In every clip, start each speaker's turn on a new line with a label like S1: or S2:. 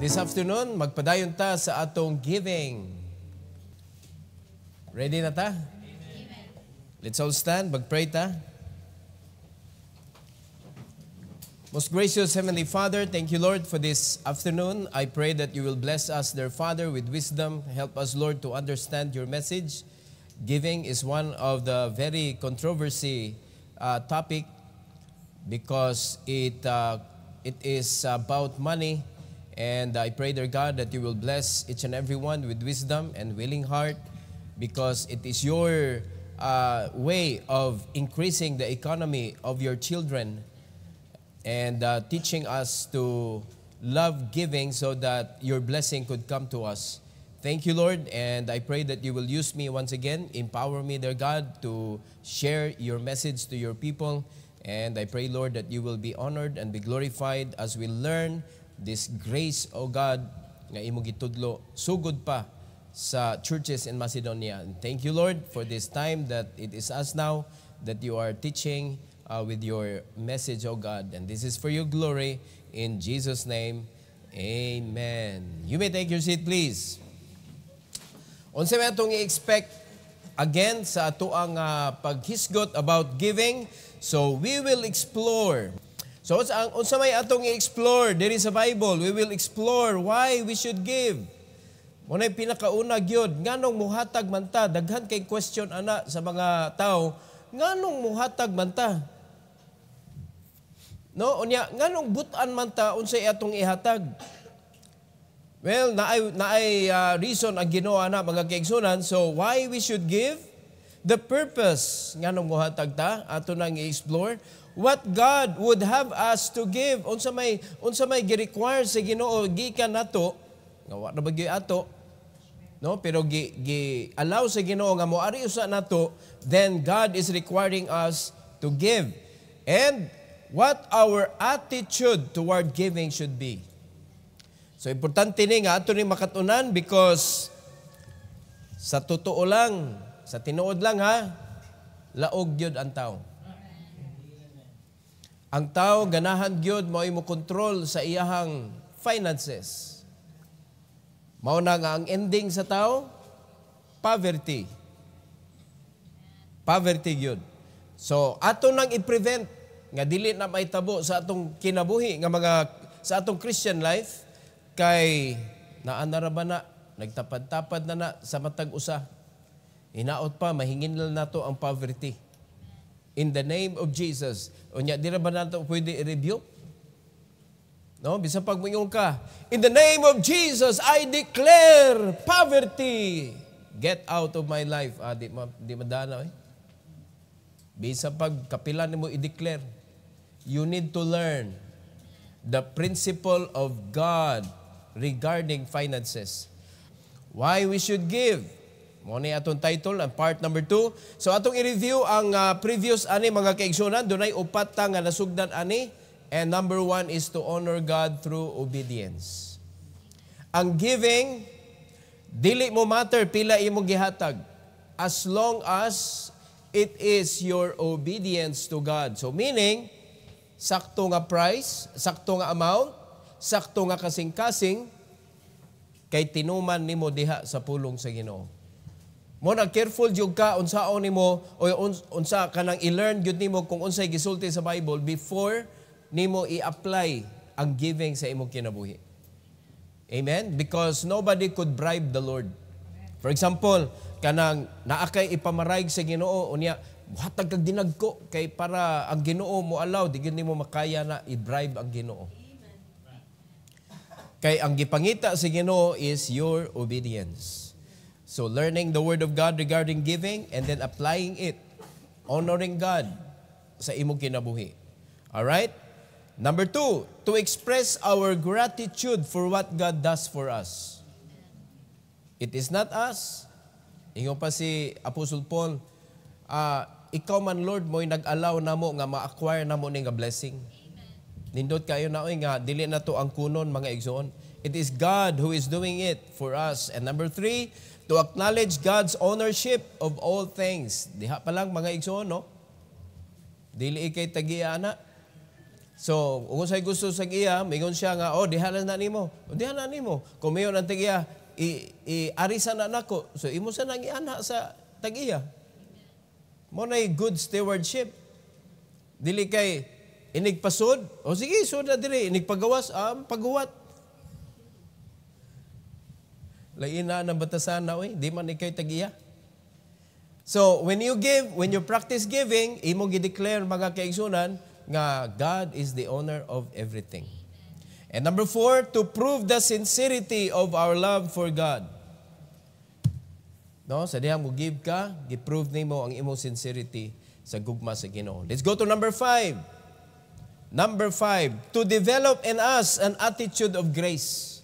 S1: This afternoon, magpadayon ta sa atong giving. Ready na ta? Amen. Let's all stand, magpray ta. Most gracious Heavenly Father, thank you, Lord, for this afternoon. I pray that you will bless us, dear Father, with wisdom. Help us, Lord, to understand your message. Giving is one of the very controversy topic because it is about money. And I pray, dear God, that you will bless each and every one with wisdom and willing heart because it is your way of increasing the economy of your children and teaching us to love giving so that your blessing could come to us. Thank you, Lord, and I pray that you will use me once again. Empower me, dear God, to share your message to your people. And I pray, Lord, that you will be honored and be glorified as we learn this grace, O God, nga imong gitudlo, sugod pa sa churches in Macedonia. And thank you, Lord, for this time that it is us now that you are teaching with your message, O God. And this is for your glory. In Jesus' name, amen. You may take your seat, please. Unsa may atong i-expect again sa atoang paghisgot about giving. So we will explore. So unsa may atong i-explore diri sa Bible, we will explore why we should give. Munay pinakauna gyud, nganong muhatag man ta? Daghan kay question ana sa mga tao, nganong muhatag man ta? No, unya nganong but-an man ta unsay atong ihatag? Well, naay reason ang Ginoo ana mga kaigsunan. So why we should give? The purpose nganong muhatag ta ato nang i-explore. What God would have us to give. Unsa may gi-require sa Ginoo gikan nato, nga wa na bagyo ato, no? Pero allow sa Ginoo nga moari usa nato, then God is requiring us to give. And what our attitude toward giving should be. So importante ni nga ato ni makatunan because sa totoo lang, sa tinuod lang ha, laog gyud ang tao. Ang tao, ganahan gyud mo control sa iyahang finances. Mao na nga ang ending sa tao, poverty. Poverty gyud. So, ato nang i-prevent nga dili na maitabo sa atong kinabuhi nga sa atong Christian life kay naanara ba na nagtapad-tapad na sa matag usa. Hinaot pa mahingin lang nato ang poverty. In the name of Jesus. Unya, di na ba nato pwede i-review? No? Bisa pag mayong ka, in the name of Jesus, I declare poverty. Get out of my life. Di madana eh. Bisa pag kapilan mo i-declare. You need to learn the principle of God regarding finances. Why we should give. Mo ni atong title, ang part number 2. So atong i-review ang previous ani mga kaigsunan. Dunay upat ta nga nasugdan ani. And number 1 is to honor God through obedience. Ang giving, dili mo matter pila imong gihatag. As long as it is your obedience to God. So meaning, sakto nga price, sakto nga amount, sakto nga kasing-kasing, kay tinuman nimo diha sa pulong sa Ginoo. Mo na careful jud ka unsaon nimo o unsa kanang i-learn jud nimo kung unsay gisulti sa Bible before nimo i-apply ang giving sa imong kinabuhi. Amen? Because nobody could bribe the Lord. For example, kanang naakay ipamaraig sa Ginoo unya hatag kag dinagko kay para ang Ginoo mo allow di gyud nimo makaya na i-bribe ang Ginoo. Kay ang gipangita sa Ginoo is your obedience. So learning the Word of God regarding giving and then applying it. Honoring God sa imong kinabuhi. Alright? Number 2, to express our gratitude for what God does for us. It is not us. Ingon pa si Apostle Paul, ikaw man Lord mo'y nag-allow na mo nga ma-acquire na mo ni nga blessing. Nindot kayo na nga, dili na to ang kunon mga igsoon. It is God who is doing it for us. And number 3, to acknowledge God's ownership of all things. Diha pa lang mga igsoon, no? Dili ikay tagiana. So, kung sa'y gusto sa iya, mingon siya nga, dihalan na nimo. Dihalan na nimo. Kung mayon ang tag-iya, arisan na nako. So, imo sa nang iana sa tag-iya. Mo na good stewardship. Dili kay inigpasod. Sige, sud na dili. Inigpagawas, paghuwat. Lain na ng batasan na, di man ikay tag-iya. So, when you give, when you practice giving, imo gi-declare mga kaigsunan, nga God is the owner of everything. And number 4, to prove the sincerity of our love for God. No, sa dihang mo give ka, gi-prove nimo ang imong sincerity sa gugma sa Ginoo. Let's go to number 5. Number 5, to develop in us an attitude of grace.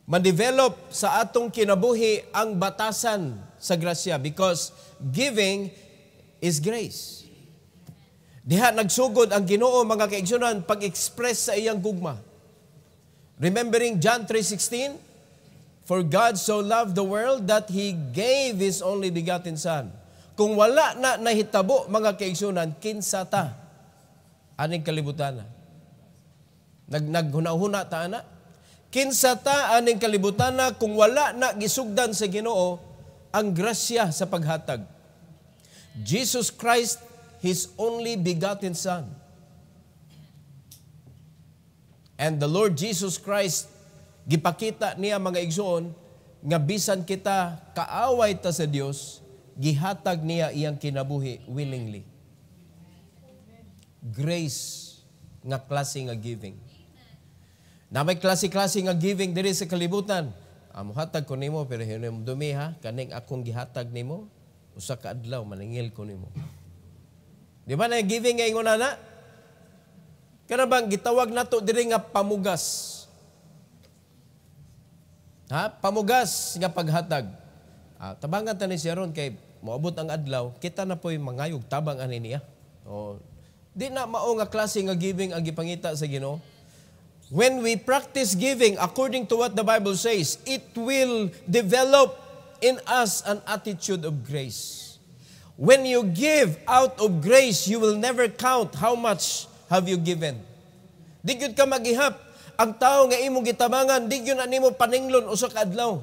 S1: Ma-develop sa atong kinabuhi ang batasan sa grasya because giving is grace. Diha nagsugod ang Ginoo mga kaigsunan pag-express sa iyang gugma. Remembering John 3:16, for God so loved the world that He gave His only begotten Son. Kung wala na nahitabo mga kaigsunan, kinsa ta aning kalibutan na. Naghuna-huna ta ana. Kinsa ta aning kalibutan na kung wala na gisugdan sa Ginoo ang grasya sa paghatag. Jesus Christ, His only begotten Son. And the Lord Jesus Christ, gipakita niya mga igsoon, nga bisan kita kaaway ta sa Dios, gihatag niya iyang kinabuhi willingly. Grace nga klase nga giving. Na may klase-klase nga giving diri sa kalibutan. Muhatag ko nimo pero hinom dumi ha, kaning akong gihatag nimo, usa ka adlaw maningil ko nimo. Di ba na giving nga ingon na? Kana bang gitawag nato diri nga pamugas? Pamugas nga paghatag. Tabangan ta ni siya ron kay moabot ang adlaw, kita na po'y mangayog tabang ani niya. Di na mao nga klase nga giving ang gipangita sa Ginoo. When we practice giving according to what the Bible says, it will develop in us an attitude of grace. When you give out of grace, you will never count how much have you given. Di gyud ka maghihap. Ang tao nga imong gitabangan, di gyud na nimo paninglon usa ka adlaw.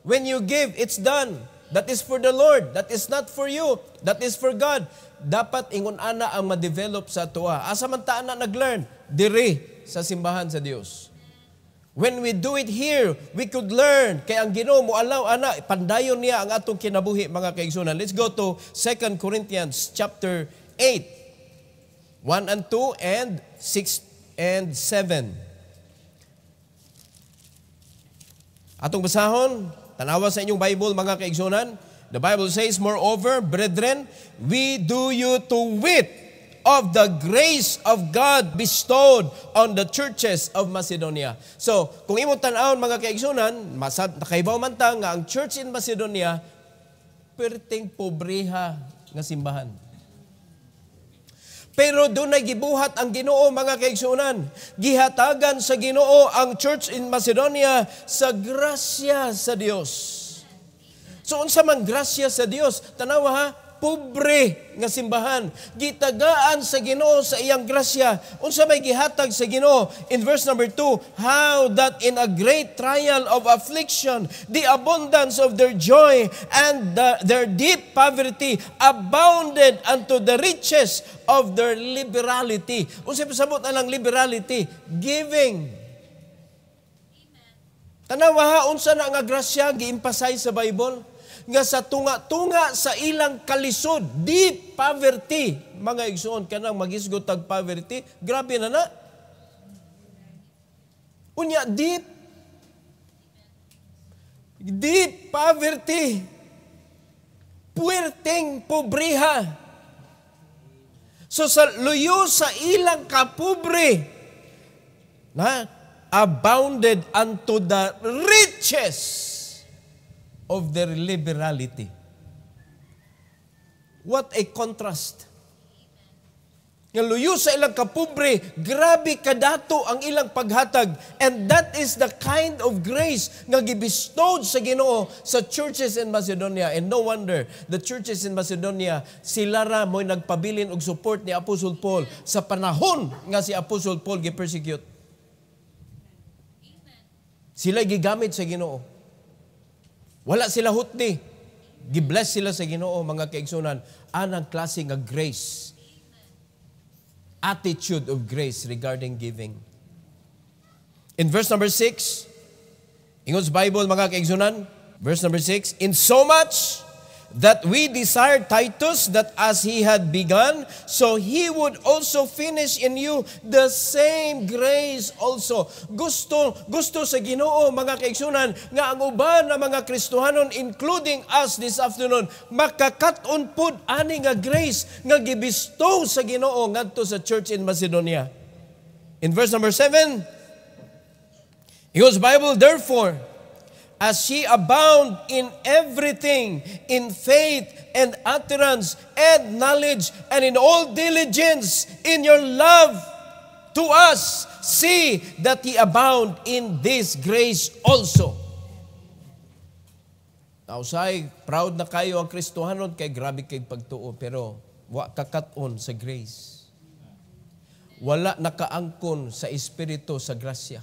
S1: When you give, it's done. That is for the Lord. That is not for you. That is for God. Dapat ingon ana ang ma-develop sa tuwa. Asa man ta ana nag-learn? Diri sa simbahan sa Dios. When we do it here, we could learn. Kaya ang Ginoo mo alaw ana, pandayon niya ang atong kinabuhi mga kaigsunan. Let's go to 2 Corinthians chapter 8. 1 and 2 and 6 and 7. Atong basahon, tanawa sa inyong Bible mga kaigsunan. The Bible says, moreover, brethren, we do you to wit of the grace of God bestowed on the churches of Macedonia. So, kung imong tan-awon mga kaigsunan, nakaibaw man ta nga ang church in Macedonia perting pobreha nga simbahan. Pero doon ay gibuhat ang Ginoo mga kaigsunan. Gihatagan sa Ginoo ang church in Macedonia sa grasya sa Dios. So unsa man grasya sa Dios? Tanawa ha, pobre nga simbahan. Gitagaan sa Ginoo sa iyang grasya. Unsa may gihatag sa Ginoo? In verse number 2, how that in a great trial of affliction, the abundance of their joy and their deep poverty abounded unto the riches of their liberality. Unsa pasabot na lang liberality? Giving. Tanawa ha, unsa na nga grasya gi-emphasize sa Bible? Nga sa tunga-tunga sa ilang kalisod, deep poverty. Mga igsoon ka nang magisgot tag poverty, grabe na na. Unya, deep poverty. Puwerteng pobriha. So sa luyo sa ilang kapobre, abounded unto the riches of their liberality. What a contrast. Nga luyo sa ilang kapobre, grabe kadato ang ilang paghatag. And that is the kind of grace nga gibistowed sa Ginoo sa churches in Macedonia. And no wonder, the churches in Macedonia, sila ra mo'y nagpabilin og support ni Apostle Paul sa panahon nga si Apostle Paul gi-persecute. Sila gigamit sa Ginoo. Wala sila hutdi. Gibless sila sa Ginoo, mga kaigsunan. Anang klase nga grace. Attitude of grace regarding giving. In verse number 6, ingon sa Bible, mga kaigsunan, verse number 6, in so much that we desired Titus that as he had begun, so he would also finish in you the same grace also. Gusto sa Ginoo, mga kaigsunan, nga ang uban na mga Kristohanon, including us this afternoon, makakat-on pud ani nga grace nga gibistow sa Ginoo ngadto sa church in Macedonia. In verse number 7, God's Bible, therefore, as ye abound in everything, in faith and utterance and knowledge, and in all diligence in your love to us, see that ye abound in this grace also. Nausay, proud na kayo ang Kristohanon, kay grabe kay pagtuo, pero wa kakat-on sa grace. Wala nakaangkon sa Espiritu sa grasya.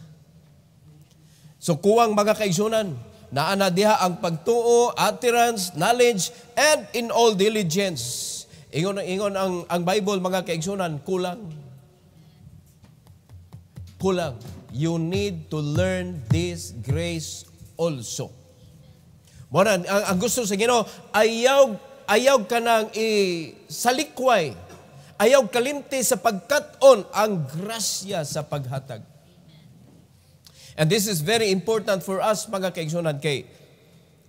S1: So kuwang mga kaigsunan, naana diha ang pagtuo, utterance, knowledge, and in all diligence. Ingon ang Bible, mga kaigsunan, kulang. Kulang. You need to learn this grace also. Muna, ang gusto sa Ginoo, ayaw ka nang isalikway. Ayaw kalimti sa pagkat-on ang grasya sa paghatag. And this is very important for us, mga kaigsunan, kay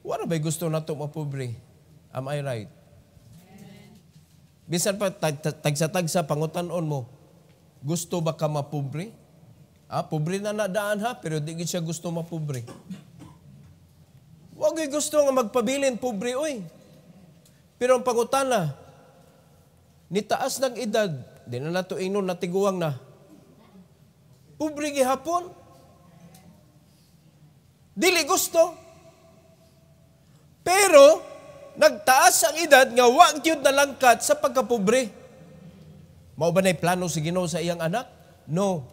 S1: wala ba'y gusto na ito mapobre? Am I right? Bisan pa, tagsa-tagsa, pangutanon mo, gusto ba ka mapobre? Pobre na nadaan ha, pero di siya gusto mapobre. Huwag gusto nga magpabilin pobre, oy. Pero ang pangutana, ni taas ng edad, di na nato inon natiguang na, pobre gihapon. Dili gusto. Pero, nagtaas ang edad nga wag yun nalangkat sa pagkapobre. Mao ba na'y plano si Ginoo sa iyang anak? No.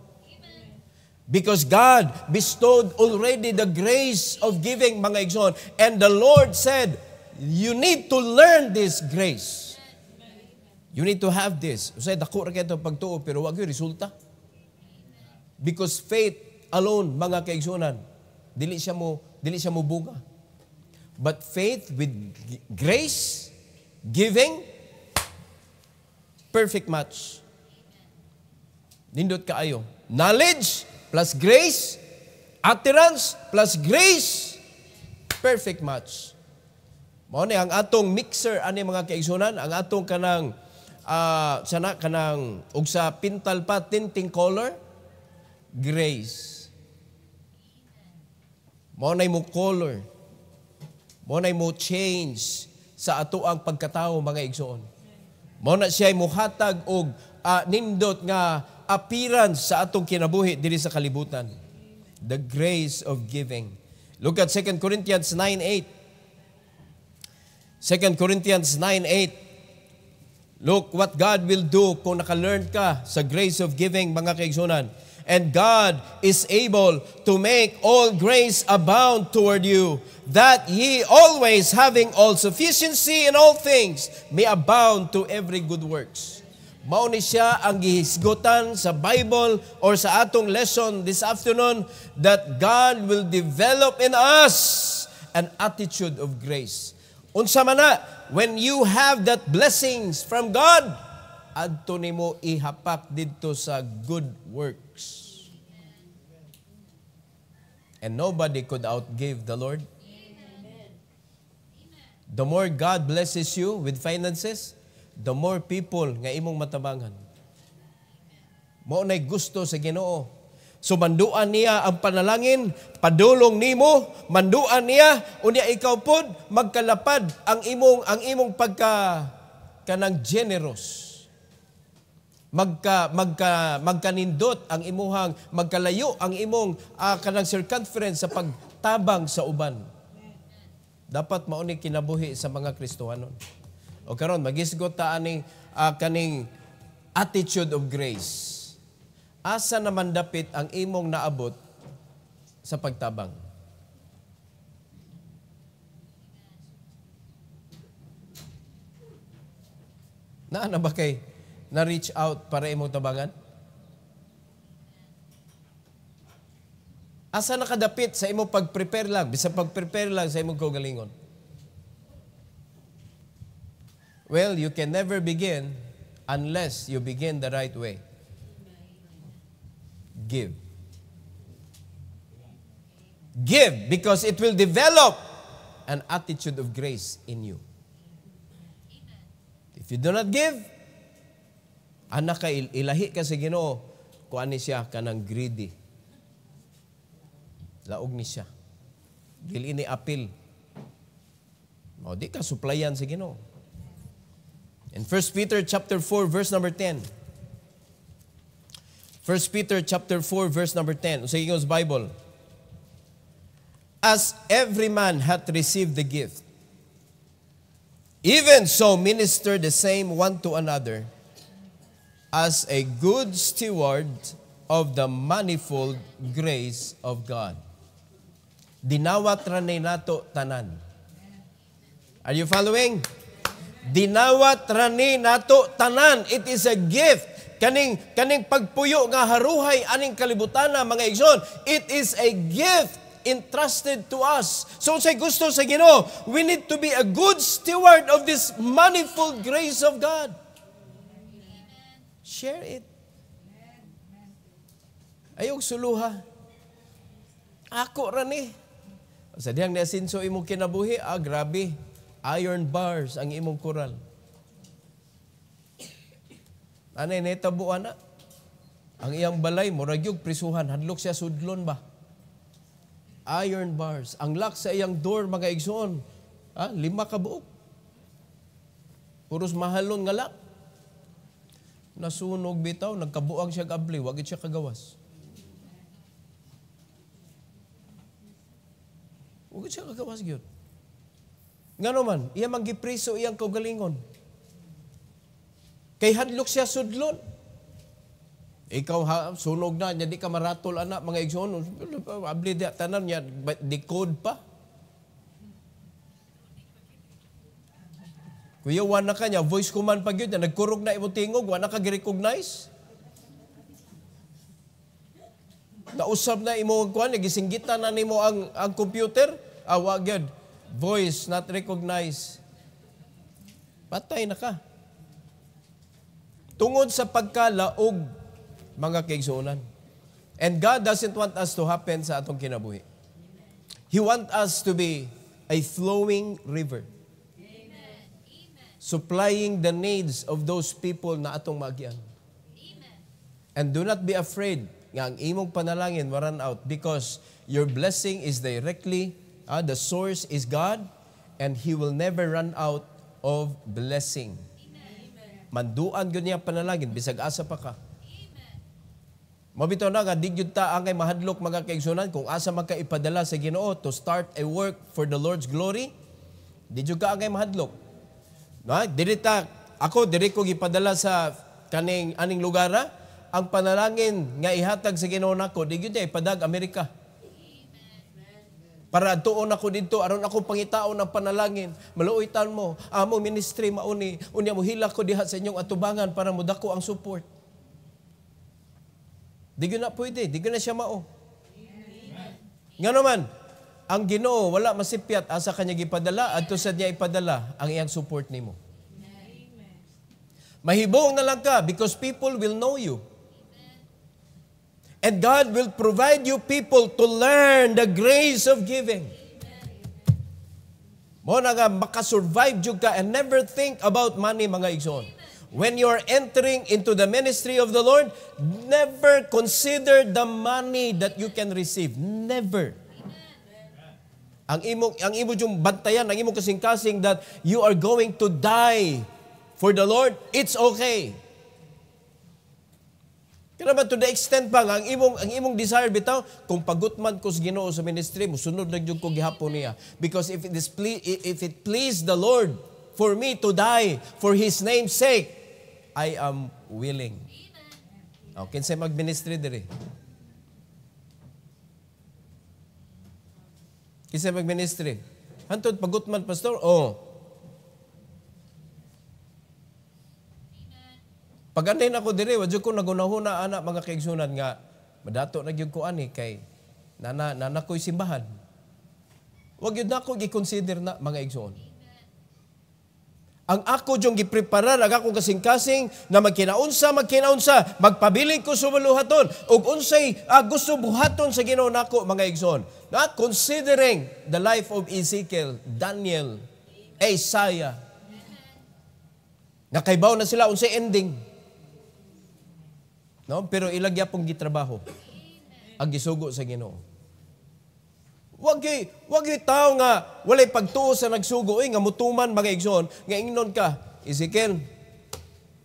S1: Because God bestowed already the grace of giving, mga igsoon. And the Lord said, you need to learn this grace. You need to have this. Usay, dako ra kayo pagtuo, pero wag yun resulta. Because faith alone, mga kaigsunan, dili siya mo bunga. But faith with grace, giving, perfect match. Nindot kaayo. Knowledge plus grace, utterance plus grace, perfect match. Mao ni ang atong mixer ani mga kaigsunan, ang atong kanang og sa pintal pa tinting color, grace. Mao nay mo color. Mao nay mo change sa ato ang pagkatao, mga igsoon. Mao na siya muhatag og nindot nga appearance sa atong kinabuhi diri sa kalibutan. The grace of giving. Look at 2 Corinthians 9:8. 2 Corinthians 9:8. Look what God will do kung naka-learn ka sa grace of giving, mga kaigsunan. And God is able to make all grace abound toward you, that ye always, having all sufficiency in all things, may abound to every good works. Mao ni siya ang gihisgutan sa Bible or sa atong lesson this afternoon, that God will develop in us an attitude of grace. Unsa man na, when you have that blessings from God, adto nimo ihapak didto sa good works. And nobody could outgive the Lord. The more God blesses you with finances, the more people nga imong matabangan. Mao nay gusto sa Ginoo. So manduan niya ang panalangin, padulong nimo, manduan niya unya ikaw pod magkalapad ang imong pagka kanang generous. magkanindot ang imuhang, magkalayo ang imong kanang circumference sa pagtabang sa uban. Dapat mauni kinabuhi sa mga Kristohanon. O karon magisgot ta aning kaning attitude of grace. Asa naman dapit ang imong naabot sa pagtabang? Na ba kay na-reach out para imong tabangan? Asa nakadapit sa imong pag-prepare lang, bisa pag-prepare lang sa imong kaugalingon? Well, you can never begin unless you begin the right way. Give. Give because it will develop an attitude of grace in you. If you do not give, anak ka ilahi ka sa Ginoo, kuan ni siya kanang greedy. Laog ni siya. Dili ni apil. O di ka suplayan sa Ginoo. In 1 Peter chapter 4 verse number 10. 1 Peter chapter 4 verse number 10. Sa Ingles Bible. As every man hath received the gift, even so minister the same one to another, as a good steward of the manifold grace of God. Dinawat ranay nato tanan. Are you following? Dinawat ranay nato tanan. It is a gift. Kaning pagpuyo nga haruhay aning kalibutan na mga igsoon. It is a gift entrusted to us. So sa gusto sa Ginoo, we need to be a good steward of this manifold grace of God. Share it. Ayog suluha. Ako rani. Sa diyang nasinso imong kinabuhi, grabe. Iron bars ang imong kural. Anay netabuan na. Ang iyang balay, murag yung prisuhan. Hadlok siya sudlon ba? Iron bars. Ang lock sa iyang door, mga igsoon. 5 ka buok. Puros mahalon nga lock. Nasunog bitaw, nagkabuang siya kabli, wagit siya kagawas. Wagit siya kagawas gyud. Ngano man, iya manggipriso iyang kaugalingon. Kay hadlok siya sudlon. Ikaw sunog na, niya di ka maratol anak, mga igsoon. Abli di tanan niya, di code pa. Kuya, wana ka niya, voice command pag yun, nagkurog na imo tingog, wana ka gi-recognize. Nausap na imo kuan, nagisinggitan na nimo ang computer, wag yun. Voice not recognized. Patay na ka. Tungod sa pagkalaog, mga kaigsuonan. And God doesn't want us to happen sa atong kinabuhi. He wants us to be a flowing river. Amen. Supplying the needs of those people na atong magian. Amen. And do not be afraid nga ang imong panalangin ma-run out because your blessing is directly, the source is God, and He will never run out of blessing. Amen. Manduan gyud niya panalangin, bisag asa pa ka. Mabitaw na nga, di yun ta angay mahadlok mga kaigsunan kung asa magkaipadala sa Ginoo to start a work for the Lord's glory. Di yun ka angay mahadlok. No? Diri ko gipadala sa aning lugar ang panalangin nga ihatag sa Ginoo nako, di yun ipadag Amerika. Para tuon ako dito, aron ako pangitaon ng panalangin. Maluoytan mo, amo ministry mauni, unya mo hila ko diha sa inyong atubangan para mudako ang support. Di na pwede, di na siya mao. Nga naman, ang Ginoo wala masipyat asa kanya gipadala adto sa niya ipadala ang iyang support nimo. Mahibong na lang ka because people will know you. And God will provide you people to learn the grace of giving. Mo na nga makasurvive jud ka and never think about money mga igsoon. When you're entering into the ministry of the Lord, never consider the money that you can receive. Never. Ang imo yung bantayan, ang imo kasing-kasing that you are going to die for the Lord, it's okay. Kaya naman to the extent pa nga, ang imong desire bitaw, kung pagutman ko sa Ginoo sa ministry, musunod na jud ko gihapon niya. Because if it please the Lord for me to die for His name's sake, I am willing. Okay, kinsay mag-ministry diri? Kinsay mag-ministry? Hantod pagutman, pastor? Pag anday na ko diri, wadyo ko nagunahuna anak mga kaigsunan nga, madato na gyud ko ani kay nana ko'y simbahan. Wag yun na ako i-consider na mga igsoon. Ang ako diyong gipreparar, ang akong kasing-kasing na magkinaunsa, magpabiling ko sumuluhaton, ug unsay gusto buhaton sa Ginoo nako mga igsoon. Na considering the life of Ezekiel, Daniel, Isaiah, nakaibaw na sila unsay ending. No? Pero ilagya pong gitrabaho. Ang gisugo sa Ginoo. Wag yung tao nga walay pagtuo sa nagsugo nga mutuman mga igsoon nga ingnon ka, Ezekiel,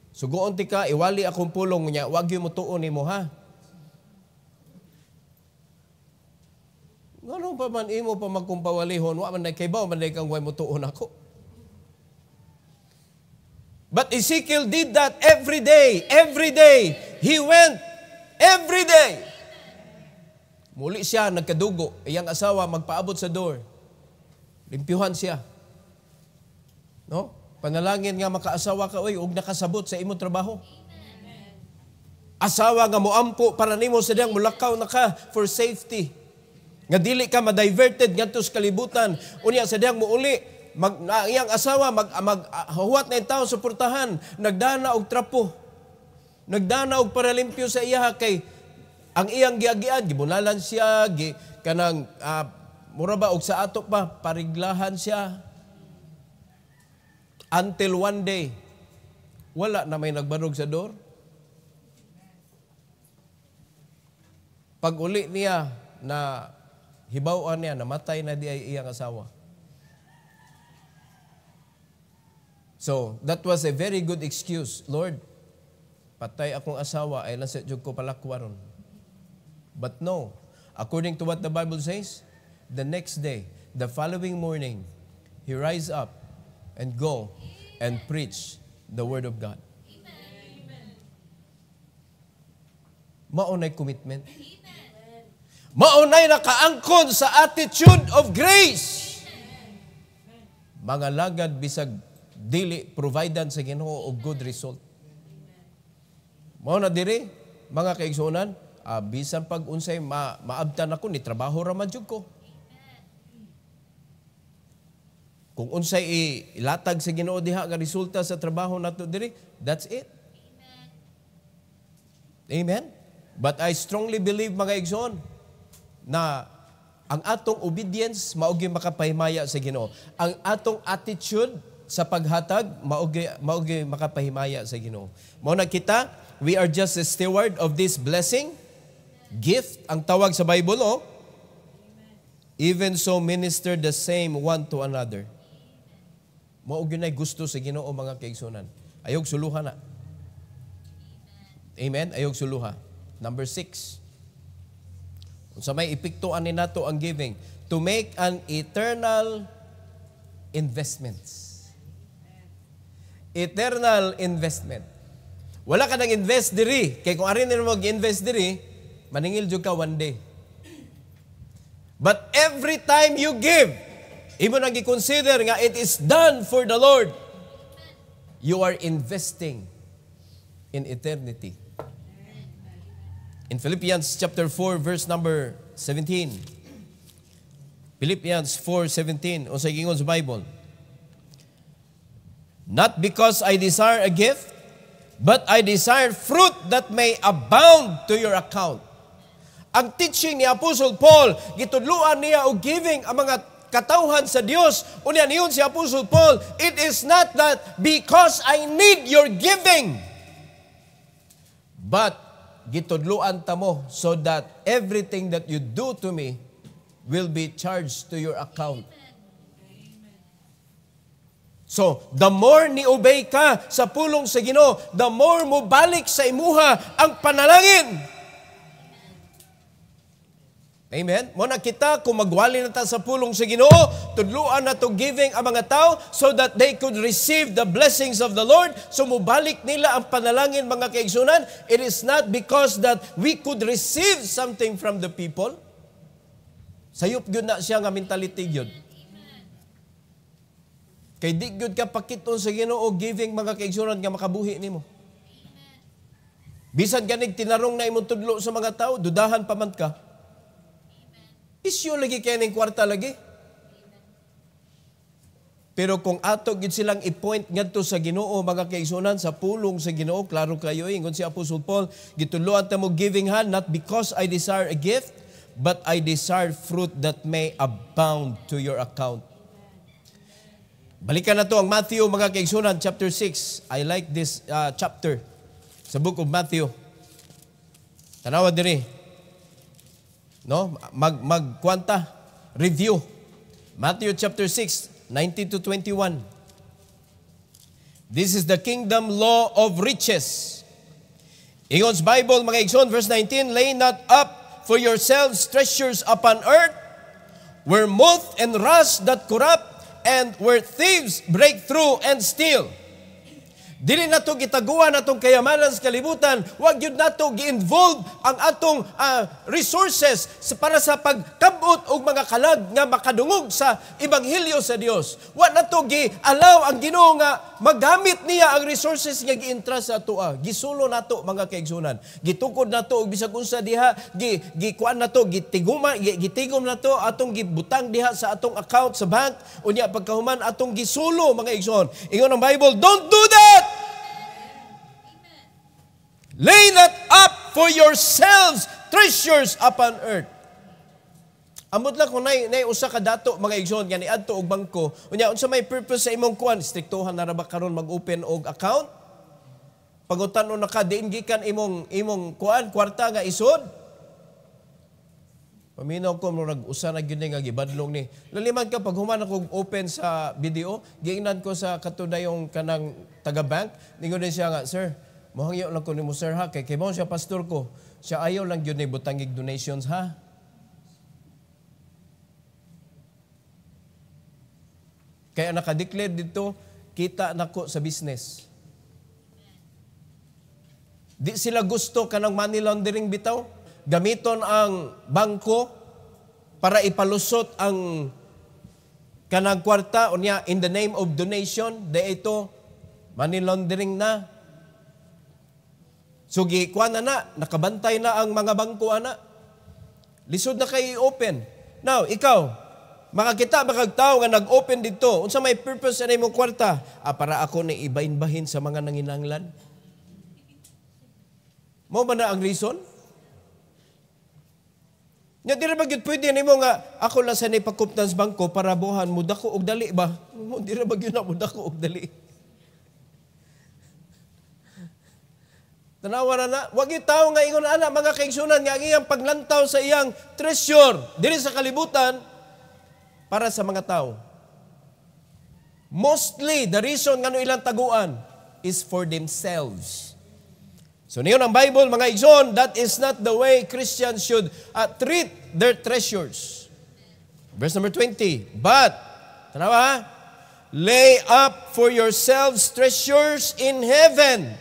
S1: sugoon ti ka, iwali akong pulong niya, wag yung mutuon nimo ha. Ngano pa man imo pa magkumpawalihon, wa man kaybaw man kang way mutuon ako. But Ezekiel did that every day. Every day. He went every day. Muli siya, nagkadugo. Iyang asawa, magpaabot sa door. Limpyuhan siya. No? Panalangin nga makaasawa ka, huwag nakasabot sa imong trabaho. Asawa nga moampo para nimo sa diyang mulakaw na ka for safety. Nga dili ka ma-diverted ngadto sa kalibutan. Unya sa diyang muuli. Iyang asawa maghuwat na yung tao suportahan, nagdana og trapo, nagdana og paralimpyo sa iya kay ang iyang giagian gibunalan siya kanang mura ba og sa ato pa pariglahan siya until one day wala na may nagbarog sa door. Pag uli niya na hibaw-an niya, namatay na di ay iyang asawa. So, that was a very good excuse. Lord, patay akong asawa, ay nasa diyog ko palakwaron. But no, according to what the Bible says, the next day, the following morning, he rise up and go and preach the Word of God. Maunay commitment. Maunay nakaangkon sa attitude of grace. Mga lagad bisag dili providan sa Ginoo og good result. Mao na diri mga kaigsunan, bisan pag unsay maabtan ako ni trabaho ra man jud ko. Kung unsay ilatag sa Ginoo diha nga resulta sa trabaho nato diri, that's it. Amen. But I strongly believe mga igsoon na ang atong obedience mao gyud makapahimaya sa Ginoo. Ang atong attitude sa paghatag, maugay makapahimaya sa Ginoo. Mao na kita, we are just a steward of this blessing, gift, ang tawag sa Bible, Even so, minister the same one to another. Maugay na gusto sa Ginoo mga kaigsunan. Ayog suluha na. Amen? Ayog suluha. Number 6. Sa may ipiktuan ni nato ang giving, to make an eternal investments. Eternal investment. Wala ka nang invest diri. Kaya kung arin nila mag-invest diri, maningil jud ka one day. But every time you give, imo nang i-consider nga it is done for the Lord. You are investing in eternity. In Philippians chapter 4 verse number 17. Philippians 4:17 o sa gingon sa Bible. Not because I desire a gift, but I desire fruit that may abound to your account. Ang teaching ni Apostle Paul, gitudluan niya og giving ang mga katawhan sa Dios. Unya niyon si Apostle Paul, it is not that because I need your giving, but gitudluan ta mo so that everything that you do to me will be charged to your account. So, the more ni-obey ka sa pulong sa Ginoo, the more mo balik sa imuha ang panalangin. Amen? Mo na kita, kung magwali na ta sa pulong sa Ginoo, tudluan na to giving ang mga tao so that they could receive the blessings of the Lord. So, mubalik nila ang panalangin, mga kaigsunan. It is not because that we could receive something from the people. Sayop yun na siya nga mentality yun. Kay di gyud ka pakiton sa Ginoo giving, mga kaigsunan, nga makabuhi nimo. Bisan ganig tinarong na imong tudlo sa mga tao, dudahan pa man ka. Isyo lagi kaya ning kwarta lagi. Pero kung ato gid silang i-point ngadto sa Ginoo, mga kaigsunan, sa pulong sa Ginoo, klaro kayo ingon si Apostle Paul, gituluan ta mo giving hand, not because I desire a gift, but I desire fruit that may abound to your account. Balikan na to ang Matthew, mga kaigsunan, chapter 6. I like this chapter sa book of Matthew. Tanawa diri. No? Magkwanta. Review. Matthew chapter 6, 19 to 21. This is the kingdom law of riches. Ingon's Bible, mga igsoon, verse 19, lay not up for yourselves treasures upon earth, where moth and rust that corrupt, and where thieves break through and steal. Dili nato gitaguan atong kayamanan sa kalibutan, wag gyud nato gi-involve ang atong resources para sa pagkabot og mga kalag nga makadungog sa ebanghelyo sa Dios. Wa nato gi-allow ang Ginoo nga magamit niya ang resources nga gi-entrust sa atoa. Gisulo nato, mga kaigsunan. Gitukod nato og bisag unsa diha, gikuan nato, gitigom nato atong gibutang diha sa atong account sa bank, unya pagkahuman atong gisulo, mga igsoon. Ingon ang Bible, don't do that. Lay not up for yourselves treasures upon earth. Amot lang kung usa ka dato, mga igsoon, nga niadto og bangko, unya unsa may purpose sa imong kuan? Striktuhan na ra ba karon mag-open og account? Pangutan-on na ka diin gikan imong kuan kwarta nga isod? Paminaw ko mo nag-usa na gyud nga gibadlong ni. Laliman ka pag human ako open sa video, giingnan ko sa katudayong kanang taga-bank, ningon din siya nga, sir, mohangyo lang ko nimo sir ha, kay mo siya pastor ko. Siya ayaw lang gyud ni butangig donations ha. Kaya naka-declare dito, kita nako sa business. Di sila gusto kanang money laundering bitaw. Gamiton ang bangko para ipalusot ang kanang kwarta unya in the name of donation. De ito, money laundering na. So, gikuan na, nakabantay na ang mga bangko, ana. Lisod na kayo i-open. Now, ikaw, makakita, makagtao nga nag-open dito. Unsa may purpose na imong kwarta? Para ako na ibahin-bahin sa mga nanginanglan. Mo ba na ang reason? Nga, di na ba yun pwede nimo nga, ako lang sa nipakuptan sa bangko para buhan, muda ko og dali ba? Di na ba yun na muda ko og dali? Tanawa na, wag yung tao nga ingon ana, mga kaigsunan, nga iyang paglantaw sa iyang treasure, dili sa kalibutan, para sa mga tao. Mostly, the reason nga no ilang taguan is for themselves. So niyon ang Bible, mga igsoon, that is not the way Christians should treat their treasures. Verse number 20, but, tanawa, lay up for yourselves treasures in heaven,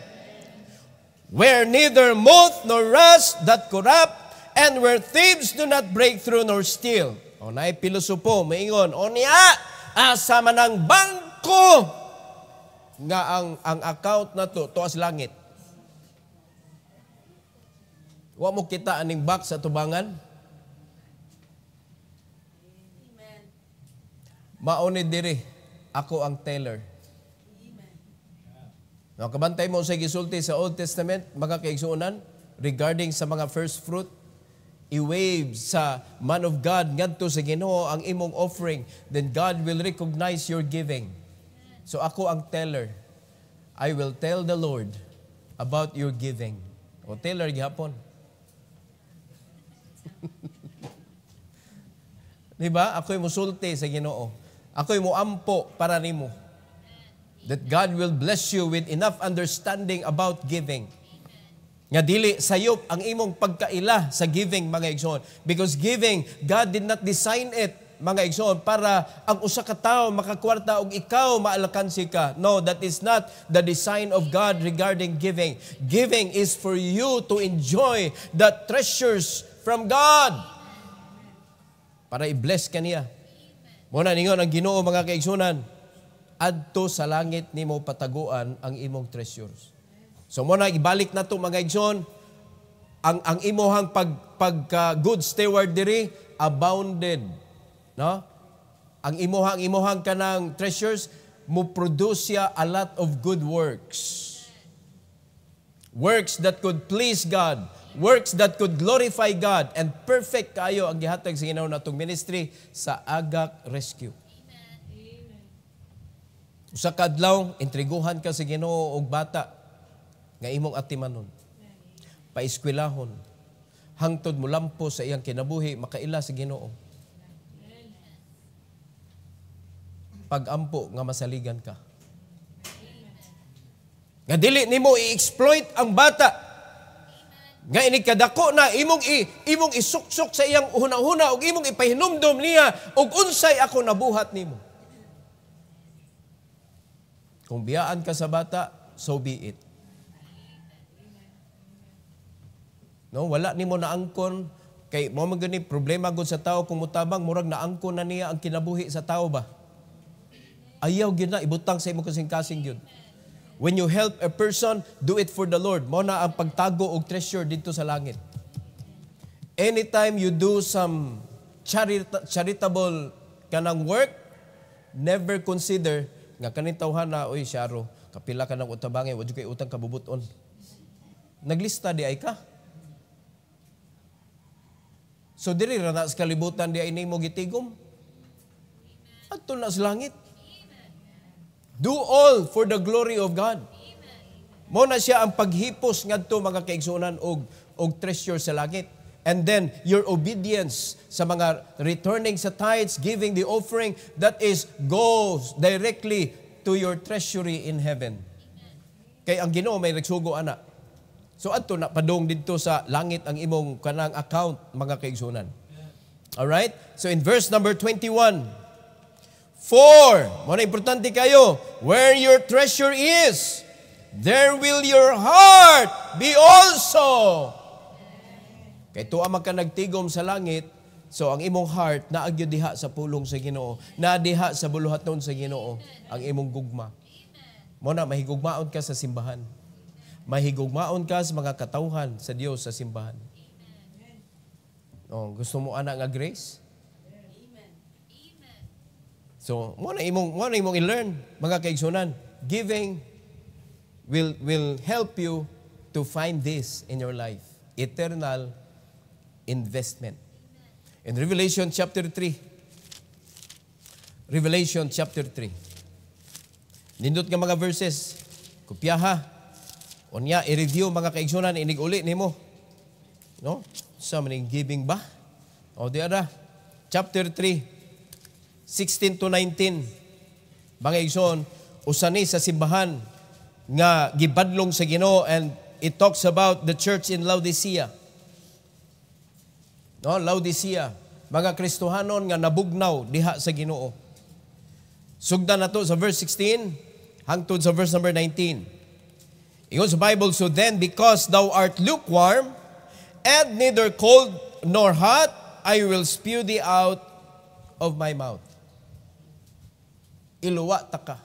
S1: where neither moth nor rust that corrupt, and where thieves do not break through nor steal. O naay pilosopo, maingon, o niya, asa man ang bangko, nga ang account na to, tuas langit. Wa mo kita aning box sa tubangan. Amen. Maunid diri, ako ang teller. Now, kabantay mo sa gisulti sa Old Testament, mga kaigsuunan, regarding sa mga first fruit, i-wave sa man of God ngadto sa Ginoo ang imong offering, then God will recognize your giving. So ako ang teller. I will tell the Lord about your giving. O teller gihapon. Diba? Ako'y musulti sa Ginoo. Ako'y muampo para nimo. That God will bless you with enough understanding about giving. Nga dili sayop ang imong pagkaila sa giving, mga igsoon. Because giving, God did not design it, mga igsoon, para ang usa ka tawo makakwarta og ikaw maalakansi ka. No, that is not the design of God regarding giving. Giving is for you to enjoy the treasures from God. Para i-bless ka niya. Muna ningon ang Ginoo, mga kaigsunan, adto sa langit nimo pataguan ang imong treasures. So muna ibalik na to, mga igsoon, ang imuhang good steward diri abounded, no? Ang imuhang kanang treasures mo produce a lot of good works. Works that could please God, works that could glorify God, and perfect kayo ang gihatag sa Ginoo natong ministry sa Agak Rescue. Usa ka adlaw, intriguhan ka sa Ginoo og bata nga imong atimanon, paeskwelahon, hangtod mo lampo sa iyang kinabuhi, makaila sa Ginoo. Pag-ampo nga masaligan ka. Nga dili nimo i-exploit ang bata. Nga ini kadako na imong isuksok sa iyang uhuna-huna ug imong ipahinumdom niya og unsay ako nabuhat nimo. Kung biyaan ka sa bata, so be it. No, wala nimo naangkon kay mo man gani problema gud sa tao kung mutabang murag naangkon na niya ang kinabuhi sa tao ba. Ayaw gyud na ibutang sa imong kasing-kasing gyud. When you help a person, do it for the Lord. Mo na ang pagtago og treasure dito sa langit. Anytime you do some charitable kanang work, never consider nga kaning tawhana, oy Sharo, kapila ka ng utabangin, wadyo kay utang kabubuton. Naglista di ay ka. So diri ra na sa kalibutan di ay nimo gitigom. Adto na sa langit. Do all for the glory of God. Mo na siya ang paghipos ngadto, mga kaigsunan, og treasure sa langit. And then your obedience sa mga returning sa tithes, giving the offering, that is goes directly to your treasury in heaven. Kay ang Ginoo may nagsugo ana. So adto na padung didto sa langit ang imong kanang account, mga kaigsunan. All right? So in verse number 21, for, mo na importante kayo, where your treasure is, there will your heart be also. Kay tuwa man ka nagtigom sa langit, so ang imong heart naagyo diha sa pulong sa Ginoo, na diha sa buluhaton sa Ginoo ang imong gugma. Mo na mahigugmaon ka sa simbahan. Mahigugmaon ka sa mga katawhan sa Dios sa simbahan. Oh, gusto mo ana nga grace? So, mo na imong i-learn, mga kaigsunan. Giving will help you to find this in your life. Eternal investment. In Revelation chapter 3. Revelation chapter 3. Nindot nga mga verses. Kopyaha. Unya, i-review, mga kaigsunan, inig-uli nimo. No? Sa maning giving ba? O di ara. Chapter 3. 16 to 19. Mga igsoon, usani sa simbahan nga gibadlong sa Ginoo, and it talks about the church in Laodicea. No, Laodicea, mga Kristohanon nga nabugnaw diha sa Ginoo. Sugdan nato sa verse 16 hangtod sa verse number 19. Ingon sa Bible, so then because thou art lukewarm and neither cold nor hot, I will spew thee out of my mouth. Iluwa ta ka.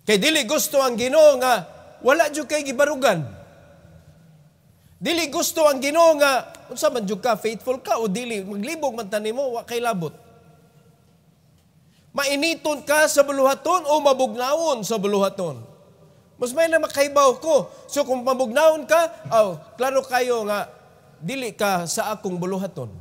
S1: Kay dili gusto ang Ginoo nga wala jud kay gibarugan. Dili gusto ang Ginoo nga unsa man jud ka, faithful ka o dili, maglibog man tanimo wa kay labot. Mainiton ka sa buluhaton o mabugnawon sa buluhaton. Mas may na makaibaw ko. So kung mabugnawon ka, klaro kayo nga dili ka sa akong buluhaton.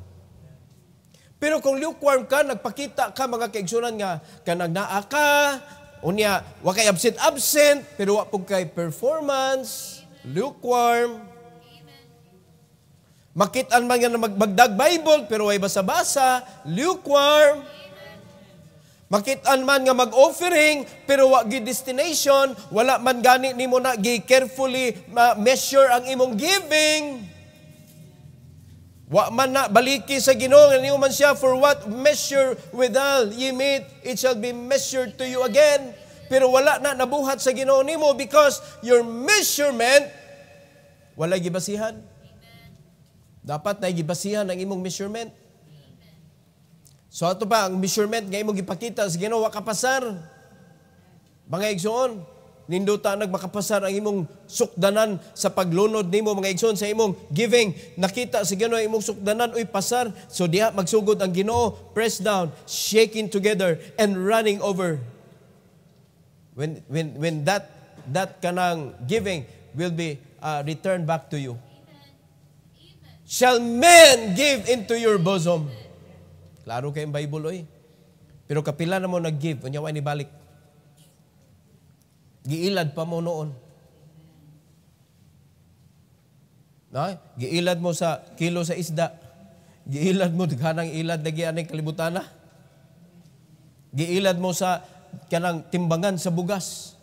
S1: Pero kung lukewarm ka, nagpakita ka, mga kaigsunan, nga kanang naa ka, unya, wa kay absent, pero wa pug kay performance, lukewarm. Makit-an man nga na magdag Bible, pero way basa-basa, lukewarm. Makitaan man nga mag-offering, pero wa gi destination, wala man gani nimo na gi carefully measure ang imong giving. Wa man na baliki sa Ginoo nga nimo man siya, for what measure withal ye mete, it shall be measured to you again. Pero wala na nabuhat sa Ginoo nimo because your measurement wala gibasihan. Dapat na gibasihan ang imong measurement. So ato pa, ang measurement nga imong gipakita sa Ginoo wa kapasar. Mga igsoon, ninduta nagmakapasar ang imong sukdanan sa paglunod nimo, mga igsoon, sa imong giving. Nakita sa Ginoo imong sukdanan uy pasar. So diha magsugod ang Ginoo, press down, shaking together and running over. When that kanang giving will be returned back to you. Shall men give into your bosom? Klaro kayong Bible, oy. Pero kapila na mo nag-give, unya wa ni balik. Giilad pa mo noon. No? Giilad mo sa kilo sa isda. Giilad mo kanang ilad na gianay kalibutana. Giilad mo sa kanang timbangan sa bugas.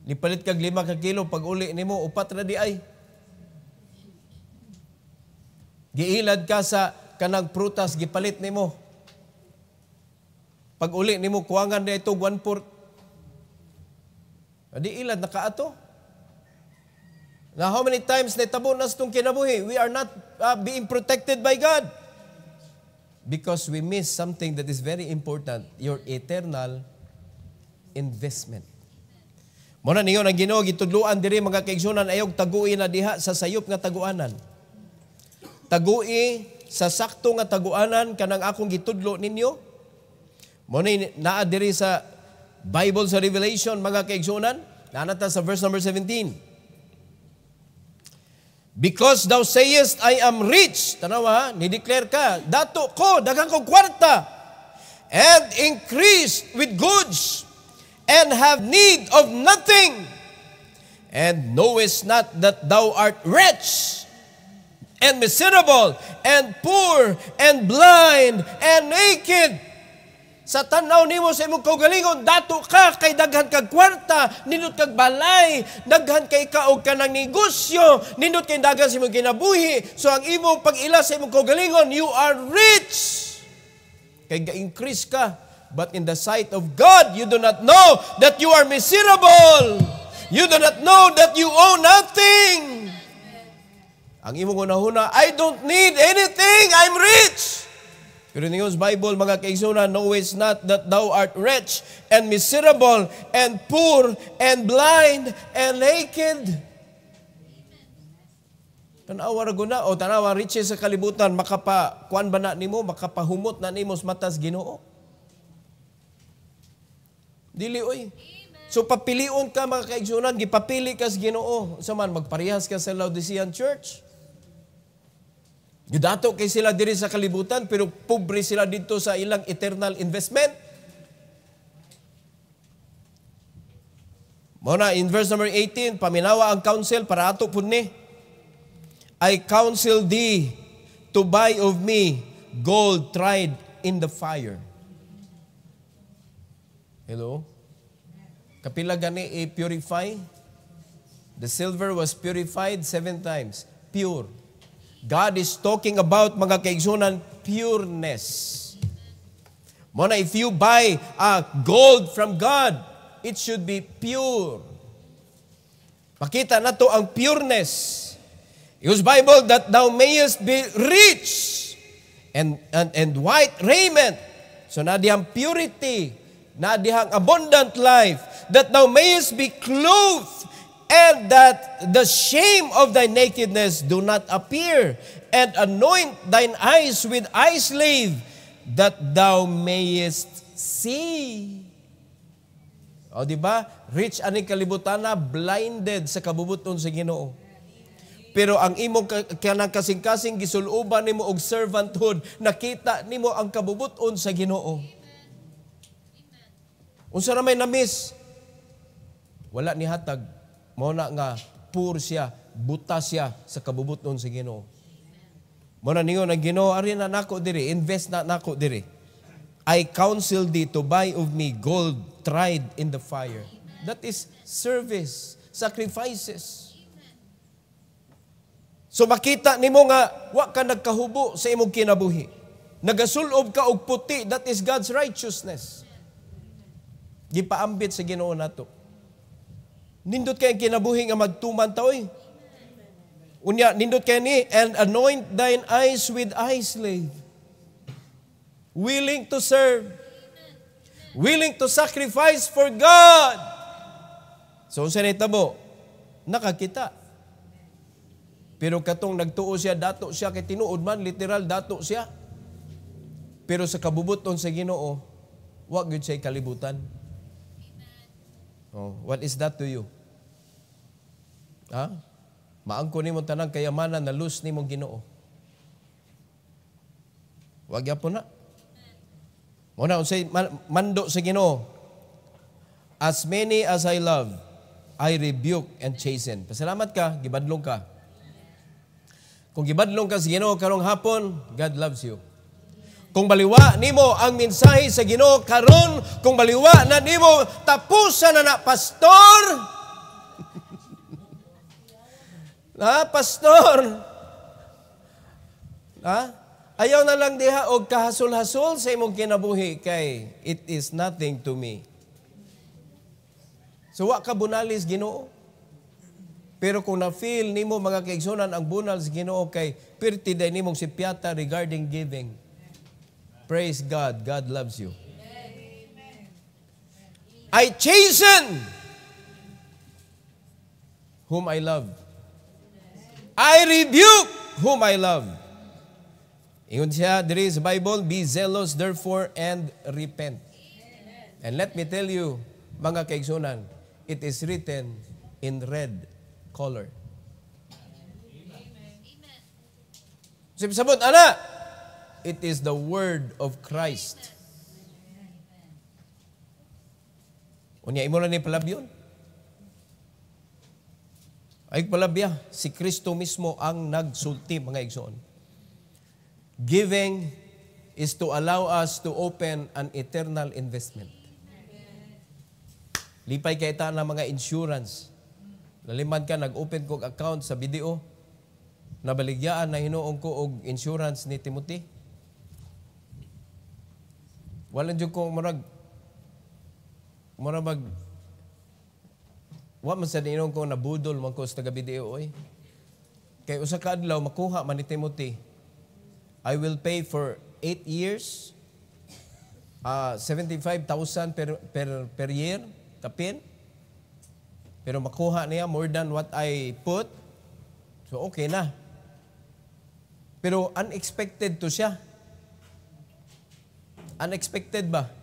S1: Nipalit kag 5 ka kilo, pag uli nimo 4 na di ay. Giilad ka sa kanang prutas, gipalit nimo. Pag uli nimo kuwangan na ito 1/4. Di ilad nakaato. Now how many times netabo nas tong kinabuhi? We are not being protected by God because we miss something that is very important, your eternal investment. Muna ninyo ang Ginoo gitudloan diri mga kaigsunan, ayog tagui na diha sa sayop nga taguanan. Tagui sa sakto nga taguanan kanang akong gitudlo ninyo. Muna naa diri sa Bible sa Revelation mga kaigsunan, nanata sa verse number 17. Because thou sayest, I am rich. Tanawa, ni-declare ka, dato ko, daghang kong kwarta, and increase with goods, and have need of nothing, and knowest not that thou art rich, and miserable, and poor, and blind, and naked. Sa tanaw nimo sa imong kaugalingon, dato ka kay daghan kag kwarta, nindot kag balay, daghan kay kaog ka ng negosyo, nindot kay daghan sa imong kinabuhi. So ang imong pag-ila sa imong kaugalingon, you are rich. Kay ga-increase ka. But in the sight of God, you do not know that you are miserable. You do not know that you own nothing. Ang imong hunahuna, I don't need anything, I'm rich. Pero ninyo sa Bible, mga kaigsunan, knowest not that thou art rich and miserable and poor and blind and naked. Tanawa raguna o tanawa riches sa kalibutan, makapakuan ba na nimo, makapahumot na nimo sa matas Ginoo. Dili oy. So papilion ka mga kaigsunan, gipapili ka sa Ginoo. Sa man magparehas ka sa Laodicean Church. Gidato kay sila diri sa kalibutan, pero pobre sila dito sa ilang eternal investment. Muna, in verse number 18, paminawa ang counsel para ato po ni. I counsel thee to buy of me gold tried in the fire. Hello? Kapila gani i-purify? The silver was purified 7 times. Pure. God is talking about, mga kaigsunan, pureness. Muna, if you buy gold from God, it should be pure. Pakita na to ang pureness. Use Bible that thou mayest be rich and white raiment. So na dihang purity, na dihang abundant life, that thou mayest be clothed, and that the shame of thy nakedness do not appear, and anoint thine eyes with eye salve, that thou mayest see. O di ba? Rich ani kalibutana, blinded sa kabubuton sa Ginoo. Pero ang imong kanang kasing-kasing gisuluban nimo og servanthood, nakita nimo ang kabubuton sa Ginoo. Unsa na may na-miss? Wala ni hatag. Muna nga, poor siya, buta siya sa kabubuton sa Ginoo. Muna ninyo na Ginoo, ari na nako diri, invest na nako diri. I counsel thee to buy of me gold tried in the fire. That is service, sacrifices. So makita nimo nga wa ka nagkahubo sa imong kinabuhi. Nagasulob ka og puti, that is God's righteousness. Gipaambit sa Ginoo nato. Nindot kay kinabuhi nga magtuman ta oy. Unya nindot kay ni, and anoint thine eyes with eye slave. Willing to serve. Willing to sacrifice for God. So unsa nitabo? Nakakita. Pero katong nagtuo siya, dato siya, kay tinuod man, literal, dato siya. Pero sa kabubuton sa Ginoo, wa gyud siya kalibutan. Oh, what is that to you? Ha? Maangko nimo tanang kayamanan na lus nimong Ginoo. Wa gyapon na. Muna unsay mando sa Ginoo. As many as I love, I rebuke and chasten. Pasalamat ka, gibadlong ka. Kung gibadlong ka sa Ginoo karong hapon, God loves you. Kung baliwa nimo ang mensahe sa Ginoo karon, kung baliwa na nimo tapusan na pastor. Ha, pastor? Ha? Ayaw na lang diha og kahasol-hasol sa imong kinabuhi kay it is nothing to me. So wa ka bunalis Ginoo. Pero kung na-feel nimo mga kaigsunan ang bunal sa Ginoo kay pirti day nimong sipyata regarding giving. Praise God. God loves you. I chasten whom I love. I rebuke whom I love. Ingon siya diri sa Bible, be zealous therefore and repent. And let me tell you, mga kaigsunan, it is written in red color. Sabot, ana, it is the word of Christ. Unya imo na ni palabyon. Ay palabya, si Kristo mismo ang nagsulti, mga igsoon. Giving is to allow us to open an eternal investment. Lipay kay ta na mga insurance. Naliman ka, nag-open kong account sa BDO. Nabaligyaan na hinuong ko og insurance ni Timothy. Walang dyan ko marag wa man sa dinong ko nabudol man ko sa taga-BDO oy. Kay usa ka adlaw makuha man ni Timothy. I will pay for 8 years, 75,000 per year, kapin. Pero makuha niya more than what I put. So okay na. Pero unexpected to siya. Unexpected ba?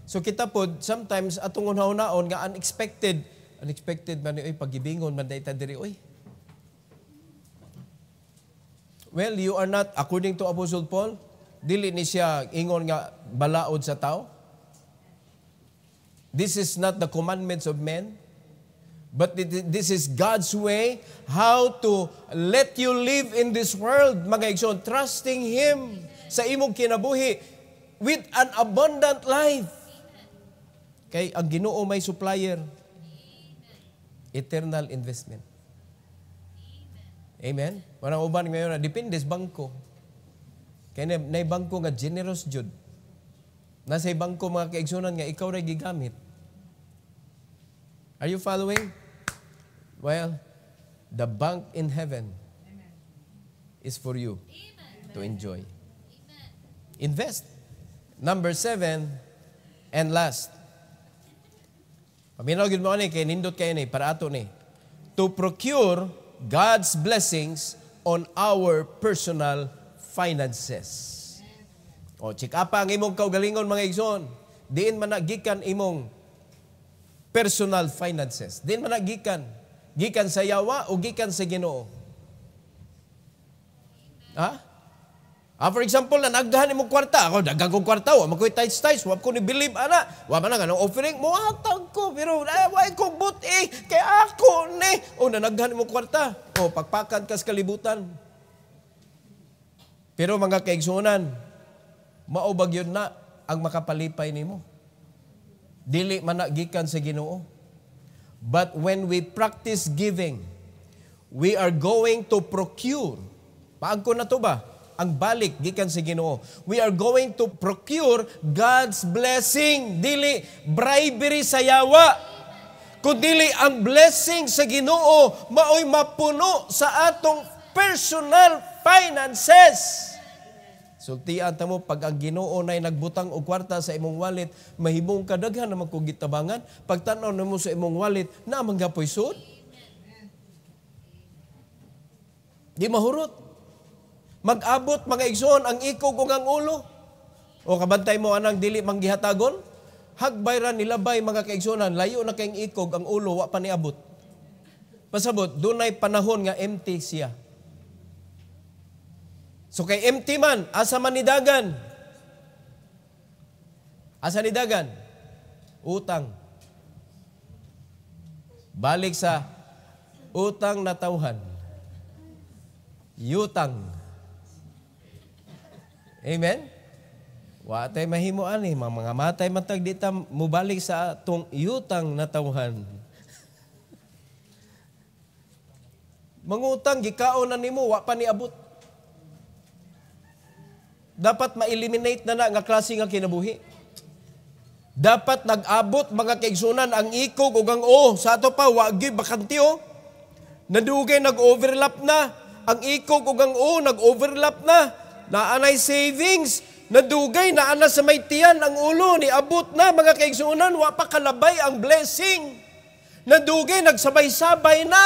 S1: So kita po, sometimes atong unahon-naon nga unexpected man ni, oy, pagibingon man dayta diri, oy. Well, you are not, according to Apostle Paul, dili ni siya ingon nga balaod sa tao. This is not the commandments of men, but this is God's way how to let you live in this world, mga igsoon, trusting Him sa imong kinabuhi with an abundant life. Kay ang Ginoo may supplier. Eternal investment. Amen? Parang uban ngayon na, depende sa bangko. Kaya na bangko nga generous jud. Nasa bangko mga kaigsunan nga ikaw ray gigamit. Are you following? Well, the bank in heaven is for you to enjoy. Invest. Number 7, and last. Paminaw gid mo ni kay nindot kay ni para ato ni. To procure God's blessings on our personal finances. O check up ang imong kaugalingon mga igsoon. Diin man nagikan imong personal finances. Diin man nagikan gikan sa yawa o gikan sa Ginoo. Ha? For example, nanagdahan imong kwarta. Ako, dagang kong kwarta. Wa mako'y tights-tights. Wa ko ni believe, ana. Wa man nga ng offering. Muhatag ko. Pero, wa ko buti. Kaya ako, ni. O, nanagdahan imong kwarta. O, pagpakan ka sa kalibutan. Pero mga kaigsunan, maubag yun na. ang makapalipay nimo. Dili man na gikan sa Ginoo. But when we practice giving, we are going to procure. Paangko na to ba? Ang balik gikan sa Ginoo. We are going to procure God's blessing. Dili bribery sa yawa. Kundili ang blessing sa Ginoo maoy mapuno sa atong personal finances. Sultian ta mo, pag ang Ginoo nay nagbutang og kwarta sa imong wallet, mahimong kadaghan naman kung gitabangan. Pag tan-aw nimo sa imong wallet, na manggapoy sud. Di mahurot. Mag-abot mga igsoon ang ikog ug ang ulo. O kabantay mo anang dili manggihatagon, hagbay ra nilabay mga kaigsuonan, layo na kayong ikog ang ulo wa pa niabot. Pasabot dunay panahon nga empty siya. So kay empty man, asa man nidagan? Asa nidagan? Utang. Balik sa utang na tawhan. Yutang. Amen? Wa tay mahimo ani, mga matay matag dita mubalik sa atong yutang na tawhan. Mangutang gikaon na nimo wa pa niabot. Dapat ma-eliminate na nga klase nga kinabuhi. Dapat nag-abot mga kaigsunan ang ikog ug ang sa ato pa wa gyud bakanti Nadugay nag-overlap na ang ikog ug ang nag-overlap na. Naanay savings, nadugay naana sa may tiyan ang ulo ni abot na mga kaigsunan wa pa kalabay ang blessing. Nadugay nagsabay-sabay na.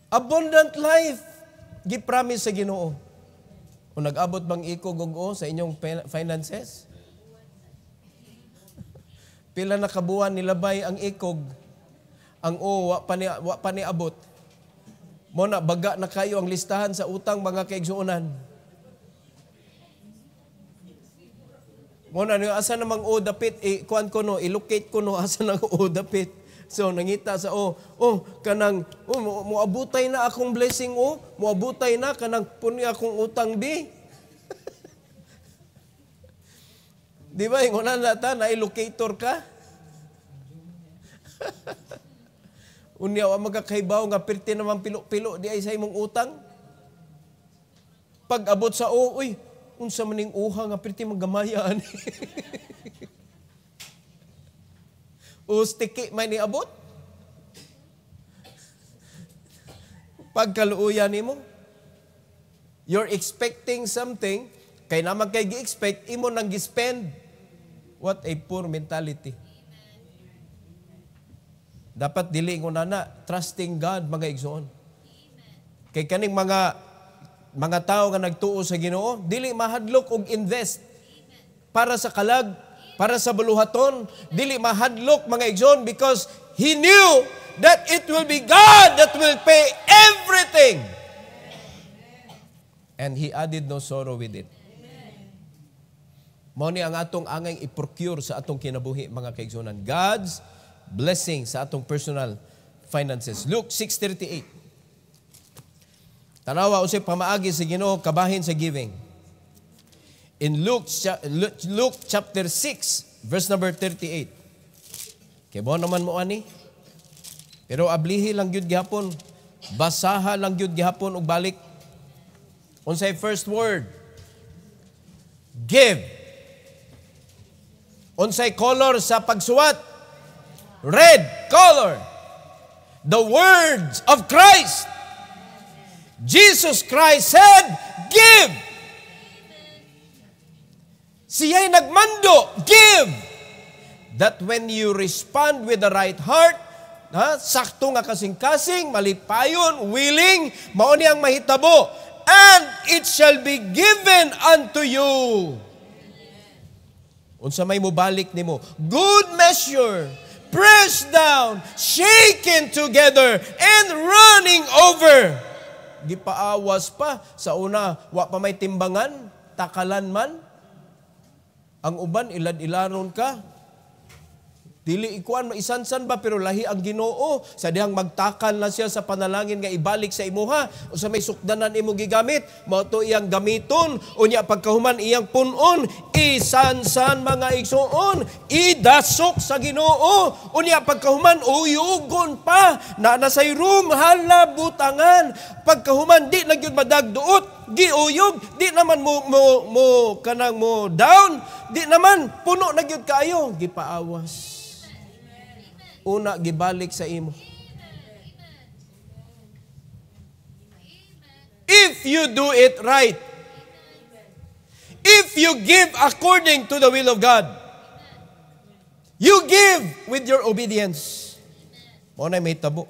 S1: Abundant life gipromise sa Ginoo. O nag-abot bang ikog og sa inyong finances? Pila na kabuan nilabay ang ikog, ang wa pa ni abot. Mo na baga na kayo ang listahan sa utang mga kaigsuonan. Mo na asa namang dapit kuan ko no, ilocate ko no asa nang dapit. So nangita sa kanang moabutay na akong blessing moabutay na kanang puni akong utang di. Di ba ingon na ta na locator ka? Unya wa magakaibaw nga perti naman pilo-pilo di ay sa imong utang. Pag abot sa unsa maning uha nga perti magamayaan. Stiki may niabot. Pagkaluuyan nimo, you're expecting something, kay naman kay gi-expect, imo nang gi-spend. What a poor mentality. Dapat dili ko na trusting God mga igsoon. Kay kaning mga tao nga nagtuo sa Ginoo, dili mahadlok og invest para sa kalag, para sa buluhaton, dili mahadlok mga igsoon because he knew that it will be God that will pay everything. And he added no sorrow with it. Mao ni ang atong angay i-procure sa atong kinabuhi mga kaigsuonan. God's blessing sa atong personal finances. Luke 6:38. Tanawa usay pamaagi sa Ginoo kabahin sa giving. In Luke chapter 6 verse number 38. Kay mo naman mo ani. Pero ablihi lang gyud gihapon. Basaha lang gyud gihapon ug balik. Unsay first word? Give. Unsay color sa pagsuwat? Red color. The words of Christ. Jesus Christ said, give. Siya'y nagmando, give. That when you respond with the right heart, sakto nga kasing-kasing, malipayon, willing, mao ni ang mahitabo, and it shall be given unto you. Unsa may mubalik nimo, good measure, pressed down, shaken together, and running over. Gipaawas pa sa una, wa pa may timbangan, takalan man. Ang uban ilad-ilaron ka. Dili ikuan maisansan ba pero lahi ang Ginoo sa dihang magtakal na siya sa panalangin nga ibalik sa imuha o sa may sukdanan imo gigamit mao to iyang gamiton unya pagkahuman iyang punon isansan mga igsoon idasok sa Ginoo unya pagkahuman uyugon pa na nasay room halabutangan pagkahuman di na gyud madagduot giuyog di naman mo kanang mo down di naman puno na gyud kaayo gipaawas. Una, gibalik sa imo. If you do it right, if you give according to the will of God, you give with your obedience. Muna may tabo.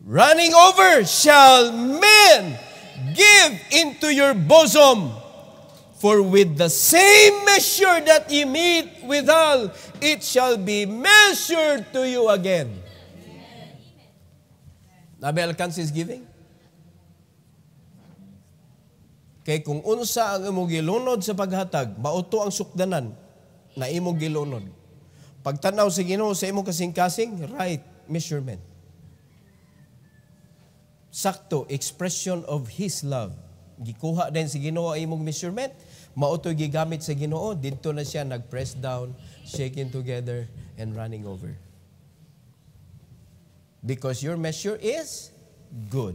S1: Running over shall men give into your bosom. For with the same measure that ye meet withal, it shall be measured to you again. Nabi alcances giving? Kay kung unsa ang imong gilunod sa paghatag, mauto ang sukdanan na imong gilunod. Pagtanaw sa Ginoo sa imong kasing-kasing, right measurement. Sakto, expression of His love. Gikuha din si Ginoo ang imong measurement, mauto gigamit sa Ginoo, dito na siya nag-press down, shaking together, and running over. Because your measure is good.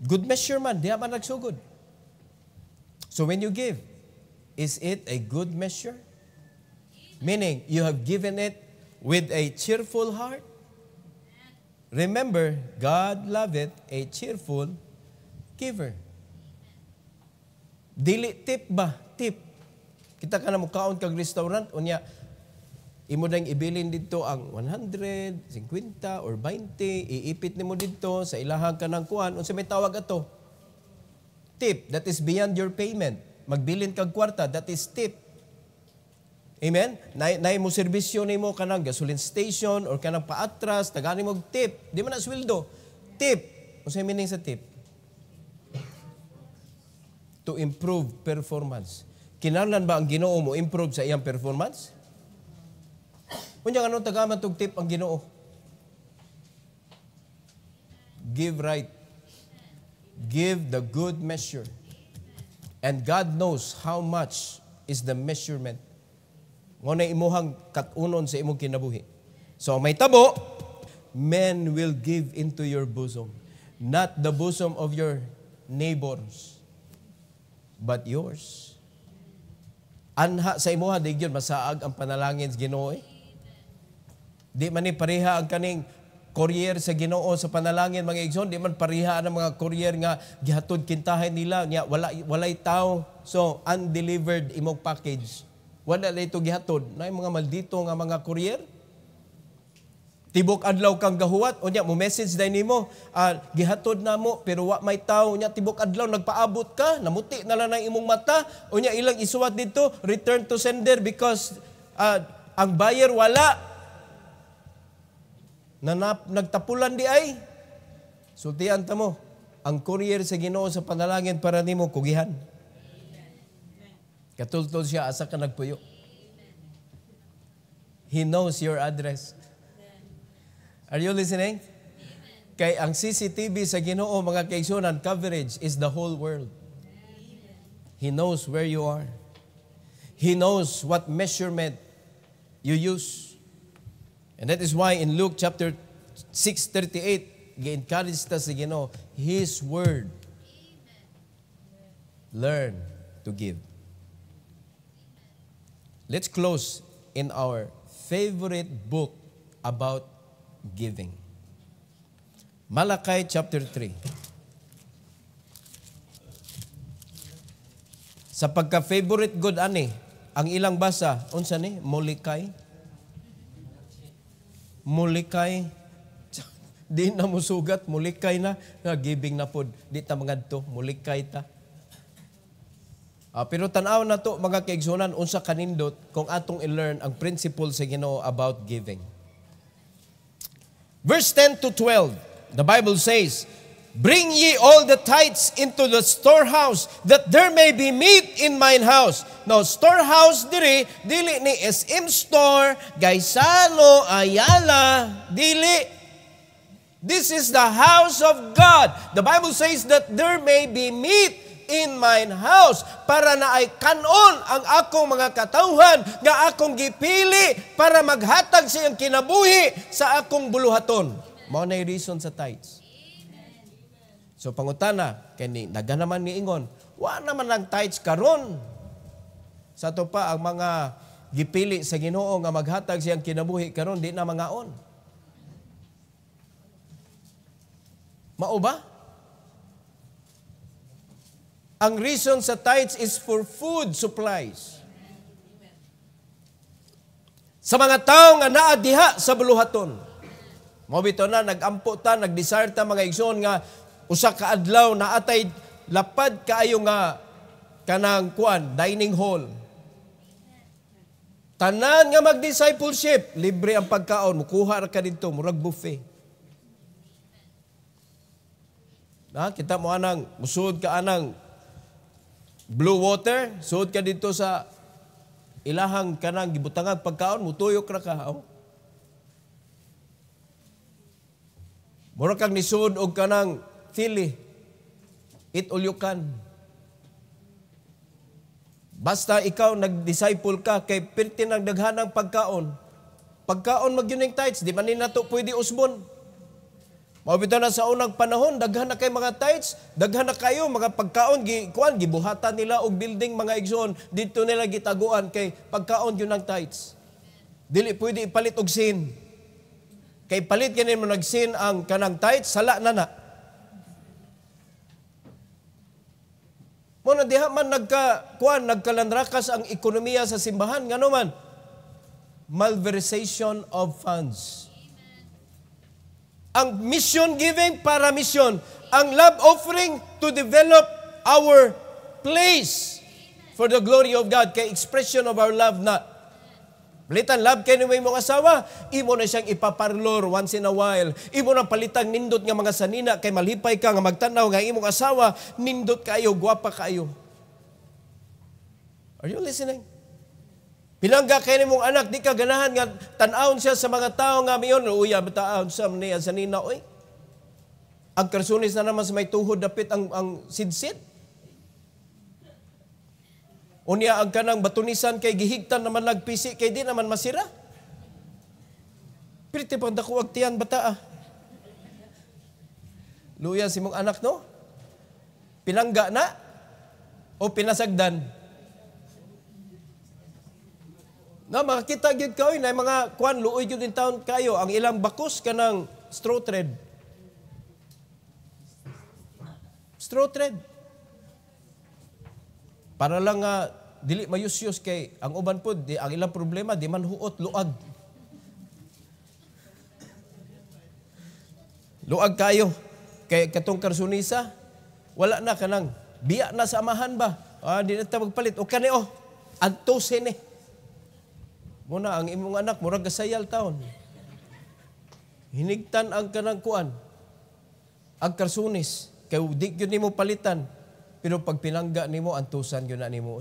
S1: Good measure man, di man nagsugod. So when you give, is it a good measure? Meaning, you have given it with a cheerful heart? Remember, God loveth a cheerful giver. Dili tip ba? Tip. Kita ka na mukaon kag restaurant, unya, imo dang ibilin dito ang 100, 50, or 20, iipit nimo dito sa ilahang kanang kuan, unsa may tawag ato? Tip. That is beyond your payment. Magbilin kag kwarta, that is tip. Amen? Nay mo serbisyo nimo kanang gasoline station or kanang paatras, tagani mo tip. Di man na sweldo. Tip. Unsa may meaning sa tip? To improve performance. Kinahanglan ba ang Ginoo mo improve sa iyang performance? Unya anong tagaman tog tip ang Ginoo? Give right. Give the good measure. And God knows how much is the measurement. Ngunay imuhang katunon sa imong kinabuhi. So may tabo, men will give into your bosom, not the bosom of your neighbors, but yours. Anha sa imuha, di yun masaag ang panalangin sa Ginoo. Di man ni pareha ang kaning courier sa Ginoo sa panalangin mga igsoon, di man pareha ang mga courier nga gihatod kintahin nila, nya walay tao. So undelivered imong package. Wala na ito gihatod. Na mga maldito nga mga courier. Tibok adlaw kang gahuwat, o niya, mo message dahil nimo, gihatod na mo, pero wa may tao, niya, tibok adlaw, nagpaabot ka, namuti na lang ang imong mata, o niya, ilang isuwat dito, return to sender because ang buyer wala. Nagtapulan di ay. Sultian ta mo, ang courier sa Ginoo sa panalangin para nimo kugihan. Katultol siya, asa ka nagpuyo. He knows your address. Are you listening? Amen. Kay ang CCTV sa Ginoo mga kaigsunan coverage is the whole world. Amen. He knows where you are. He knows what measurement you use. And that is why in Luke chapter 6:38, gi-encourage ta sa Ginoo, His word. Learn to give. Let's close in our favorite book about giving. Malakay chapter 3. Sa pagka-favorite good ani, ang ilang basa, unsa ni? Mulikay. Mulikay. Di na musugat, mulikay na. Giving na pod. Di ta mangadto, mulikay ta. Pero tanaw na to mga kaigsunan, unsa kanindot kung atong i-learn ang principle sa Ginoo about giving. Verse 10 to 12, the Bible says, Bring ye all the tithes into the storehouse, that there may be meat in mine house. Now, storehouse dili ni SM Store, Gaisano, Ayala, dili. This is the house of God. The Bible says that there may be meat in mine house, para na ay kanon ang akong mga katawhan nga akong gipili para maghatag siyang kinabuhi sa akong buluhaton. Mao na reason sa tithes. So pangutana, kani naganaman ni ingon, wa naman ang tithes karon. Sa to pa ang mga gipili sa Ginoo nga maghatag siyang kinabuhi karon di na mangaon. Mao ba? Ang reason sa tithes is for food supplies. Sa mga tao nga naa diha sa buluhaton. Mao bitaw na nagampo ta, nagdesire ta mga igsoon nga usa ka adlaw na atay lapad kaayo nga kanang kuan dining hall. Tanan nga mag-discipleship, libre ang pagkaon, mukuha ra ka didto, murag buffet. Na kita mo anang musud ka anang Blue Water, suod ka dito sa ilahang kanang gibutangag pagkaon, mutuyok ra ka. Oh. Mura kang nisuod og kanang Philly. Eat all you can. Basta ikaw nag-disciple ka, kay pirti ng daghanang pagkaon. Pagkaon magyuning tithes, di man ni nato pwede usbon. Mabito na sa unang panahon, daghan na kay mga tithes, daghan na kayo, mga pagkaon, gibuhatan nila og building mga igsoon, dito nila gitaguan kay pagkaon yun ng tithes. Dili pwede ipalit og sin. Kay palit ganin mo nagsin ang kanang tithes, sala na na. Muna diha man nagkalandrakas ang ekonomiya sa simbahan, ngano man? Malversation of funds. Ang mission giving para mission. Ang love offering to develop our place for the glory of God. Kay expression of our love na. Palitan love kay ni mong asawa, imo na siyang ipaparlor once in a while. Imo na palitang nindot nga mga sanina kay malipay ka nga magtanaw nga imong asawa, nindot kayo, gwapa kayo. Are you listening? Pinangga kay ni mong anak, di ka ganahan nga tan-awon siya sa mga tao nga miyon, uya bataon sa niya sa nina, oy. Ang karsunis na naman sa may tuhod dapit ang sidsid. Unya ang kanang batunisan kay gihigtan naman nagpisi kay di naman masira. Pirti pang dako agtian bata. Luya si mong anak no? Pinangga na o pinasagdan? Na makakita gyud kaoy na mga kuan luoy gyud in town kayo ang ilang bakos kanang straw thread. Straw thread. Para lang nga dili mayusyos kay ang uban pod ang ilang problema di man huot luag. Luag kayo kay katong karsunisa wala na kanang biya na sa amahan ba? Di na ta magpalit o kani adto sine. Muna ang imong anak murag gasayal taon. Hinigtan ang kanang kuan. Ang karsunis kay di gyud nimo palitan. Pero pag pinangga nimo antusan gyud na nimo.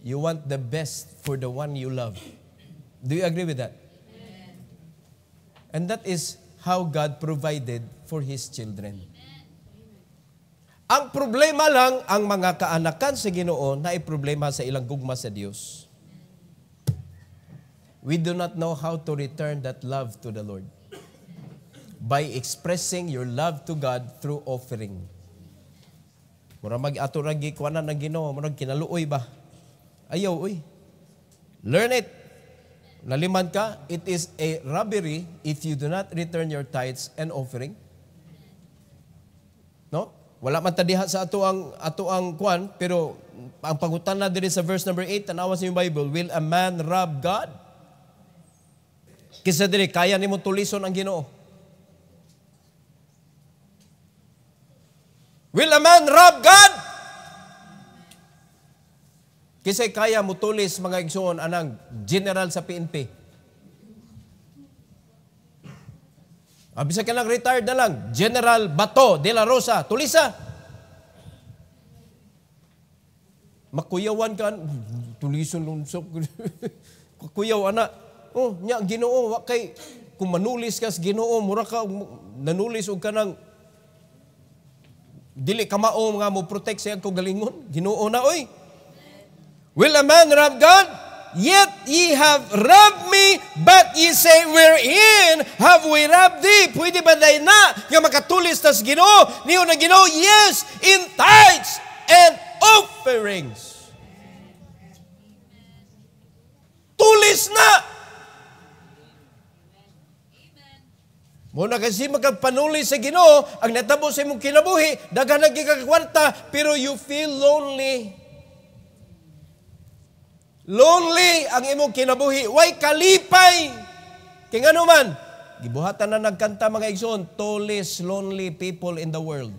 S1: You want the best for the one you love. Do you agree with that? Amen. And that is how God provided for His children. Ang problema lang ang mga kaanakan sa Ginoo na ay problema sa ilang gugma sa Dios. We do not know how to return that love to the Lord by expressing your love to God through offering. Mura mag-ato ragi kuanan ng Ginoo, mura kinaluoy ba? Ayaw, uy. Learn it. Naliman ka, it is a robbery if you do not return your tithes and offering. No? Wala man tadiha sa ato ang kuan, pero ang pangutan na diri sa verse number 8, tanawa sa yung Bible, will a man rob God? Kisa diri, kaya nimo tulison ang Ginoo. Will a man rob God? Kisay kaya mutulis mga igsoon anang general sa PNP. Bisa ka lang retired na lang. General Bato de la Rosa, Tulisa. Makuyawan ka, tulison lunsok. Kuyaw, anak. Oh, nya, Ginoo, kay, kung manulis ka sa Ginoo, mura ka, nanulis o ka ng, dili ka mao nga mo protect siya ko galingon. Ginoo na, oy. Will a man rob God? Yet ye have robbed me, but ye say, wherein have we robbed thee? Pwede ba day na nga makatulis tas Ginoo? Niyo na Ginoo, yes, in tithes and offerings. Tulis na! Muna kasi magpanulis sa Ginoo, ang natabo sa imong kinabuhi, daghan ang gigakwarta, pero you feel lonely. Lonely ang imong kinabuhi. Way kalipay. Kaya nga naman, gibuhatan na nagkanta mga igsoon, tallest lonely people in the world.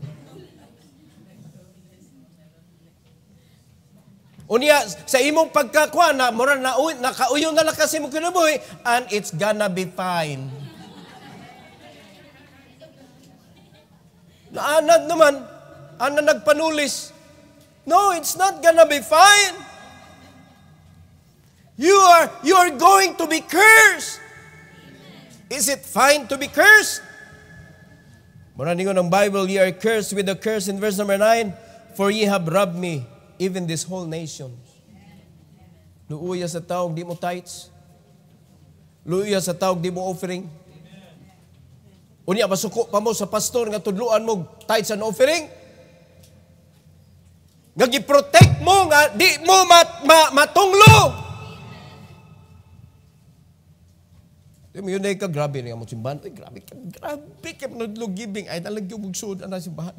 S1: Unya, sa imong pagkakwa na, mura na nakauyon na lakas imong kinabuhi, and it's gonna be fine. Naanad naman, ana nagpanulis. No, it's not gonna be fine. You are going to be cursed. Is it fine to be cursed? Muna ninyo ng Bible, ye are cursed with a curse in verse number 9, for ye have robbed me, even this whole nation. Luuya sa tawag, di mo tithes. Luuya sa tawag, di mo offering. Unya, masuko pa mo sa pastor nga tudluan mo tithes and offering. Nga gi-protect mo, nga di mo matunglo. Yun na ka, grabe na mo simbahan. Ay, grabe ka naglugibing. Ay, talagyo bugsud na simbahan.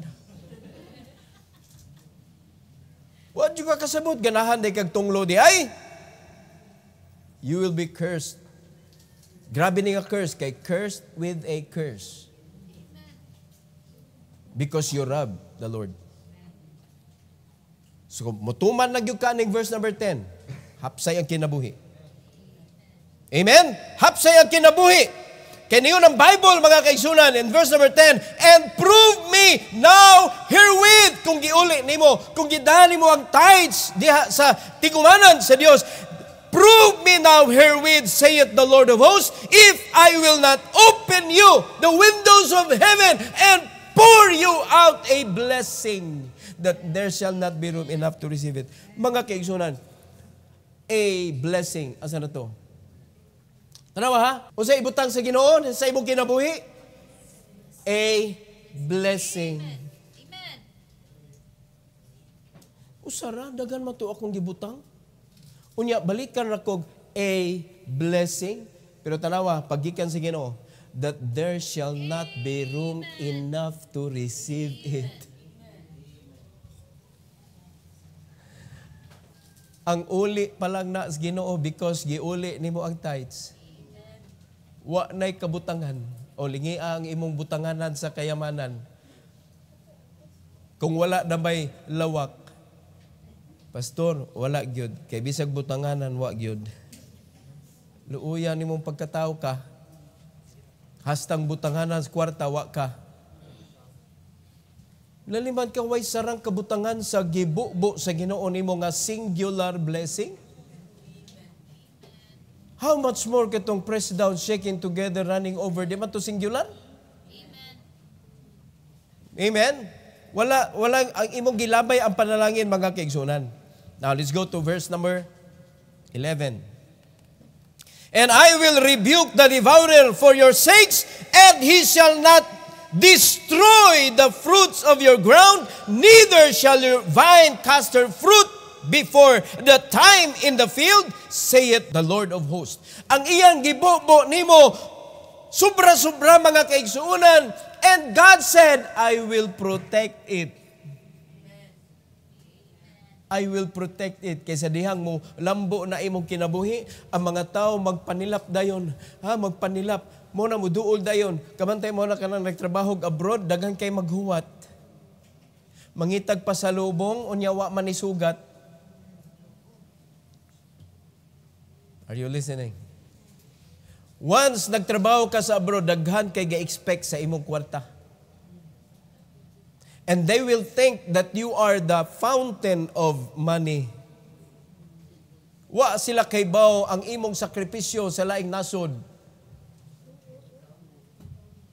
S1: What you ka kasabot? Ganahan na kagtunglo di ay? You will be cursed. Grabe na ka curse. Kay cursed with a curse. Because you rob the Lord. So, mutuman na yung kaning verse number 10. Hapsay ang kinabuhi. Amen? Hapsay ang kinabuhi. Kaya niyo ng Bible, mga kaigsunan, in verse number 10, and prove me now herewith, kung giuli nimo, kung gidani mo ang tithes diha sa tigumanan sa Dios, prove me now herewith, saith the Lord of hosts, if I will not open you the windows of heaven and pour you out a blessing, that there shall not be room enough to receive it. Mga kaigsunan, a blessing, asa na to? Tanawa ha? O sa ibutang sa Ginoo, sa imong kinabuhi, a blessing.
S2: Amen.
S1: Usara, dagan man to akong gibutang. Unya, balikan ra kog a blessing. Pero tanawa, pagikan sa Ginoo, that there shall not be room enough to receive it. Ang uli pa lang na sa Ginoo because giuli nimo ang tithes. Wa na'y kabutangan o lingi ang imong butanganan sa kayamanan. Kung wala na may lawak, pastor, wala gyud. Kay bisag butanganan, wa gyud. Luuyan nimong pagkatao ka, hastang butanganan sa kwarta, wa ka. Laliman ka way sarang kabutangan sa gibubo sa Ginoo nimo nga singular blessing. How much more katong press down, shaking together, running over, di man to singular?
S2: Amen.
S1: Amen? Walang ang imong gilabay ang panalangin, mga kaigsunan. Now, let's go to verse number 11. And I will rebuke the devourer for your sakes, and he shall not destroy the fruits of your ground, neither shall your vine cast her fruit before the time in the field, saith the Lord of hosts. Ang iyang gibobo nimo, sobra-sobra mga kaigsuunan, and God said, I will protect it. I will protect it. Kaysa dihang mo, lambo na imong kinabuhi, ang mga tao magpanilap dayon. Magpanilap. Mo na mo duol dayon. Kamantay mo na ka nang nagtrabaho abroad, daghang kay maghuwat. Mangitag pa sa lubong, unyawa manisugat. Are you listening? Once nagtrabaho ka sa abroad, daghan kay ga-expect sa imong kwarta. And they will think that you are the fountain of money. Wa sila kay baw ang imong sakripisyo sa laing nasod.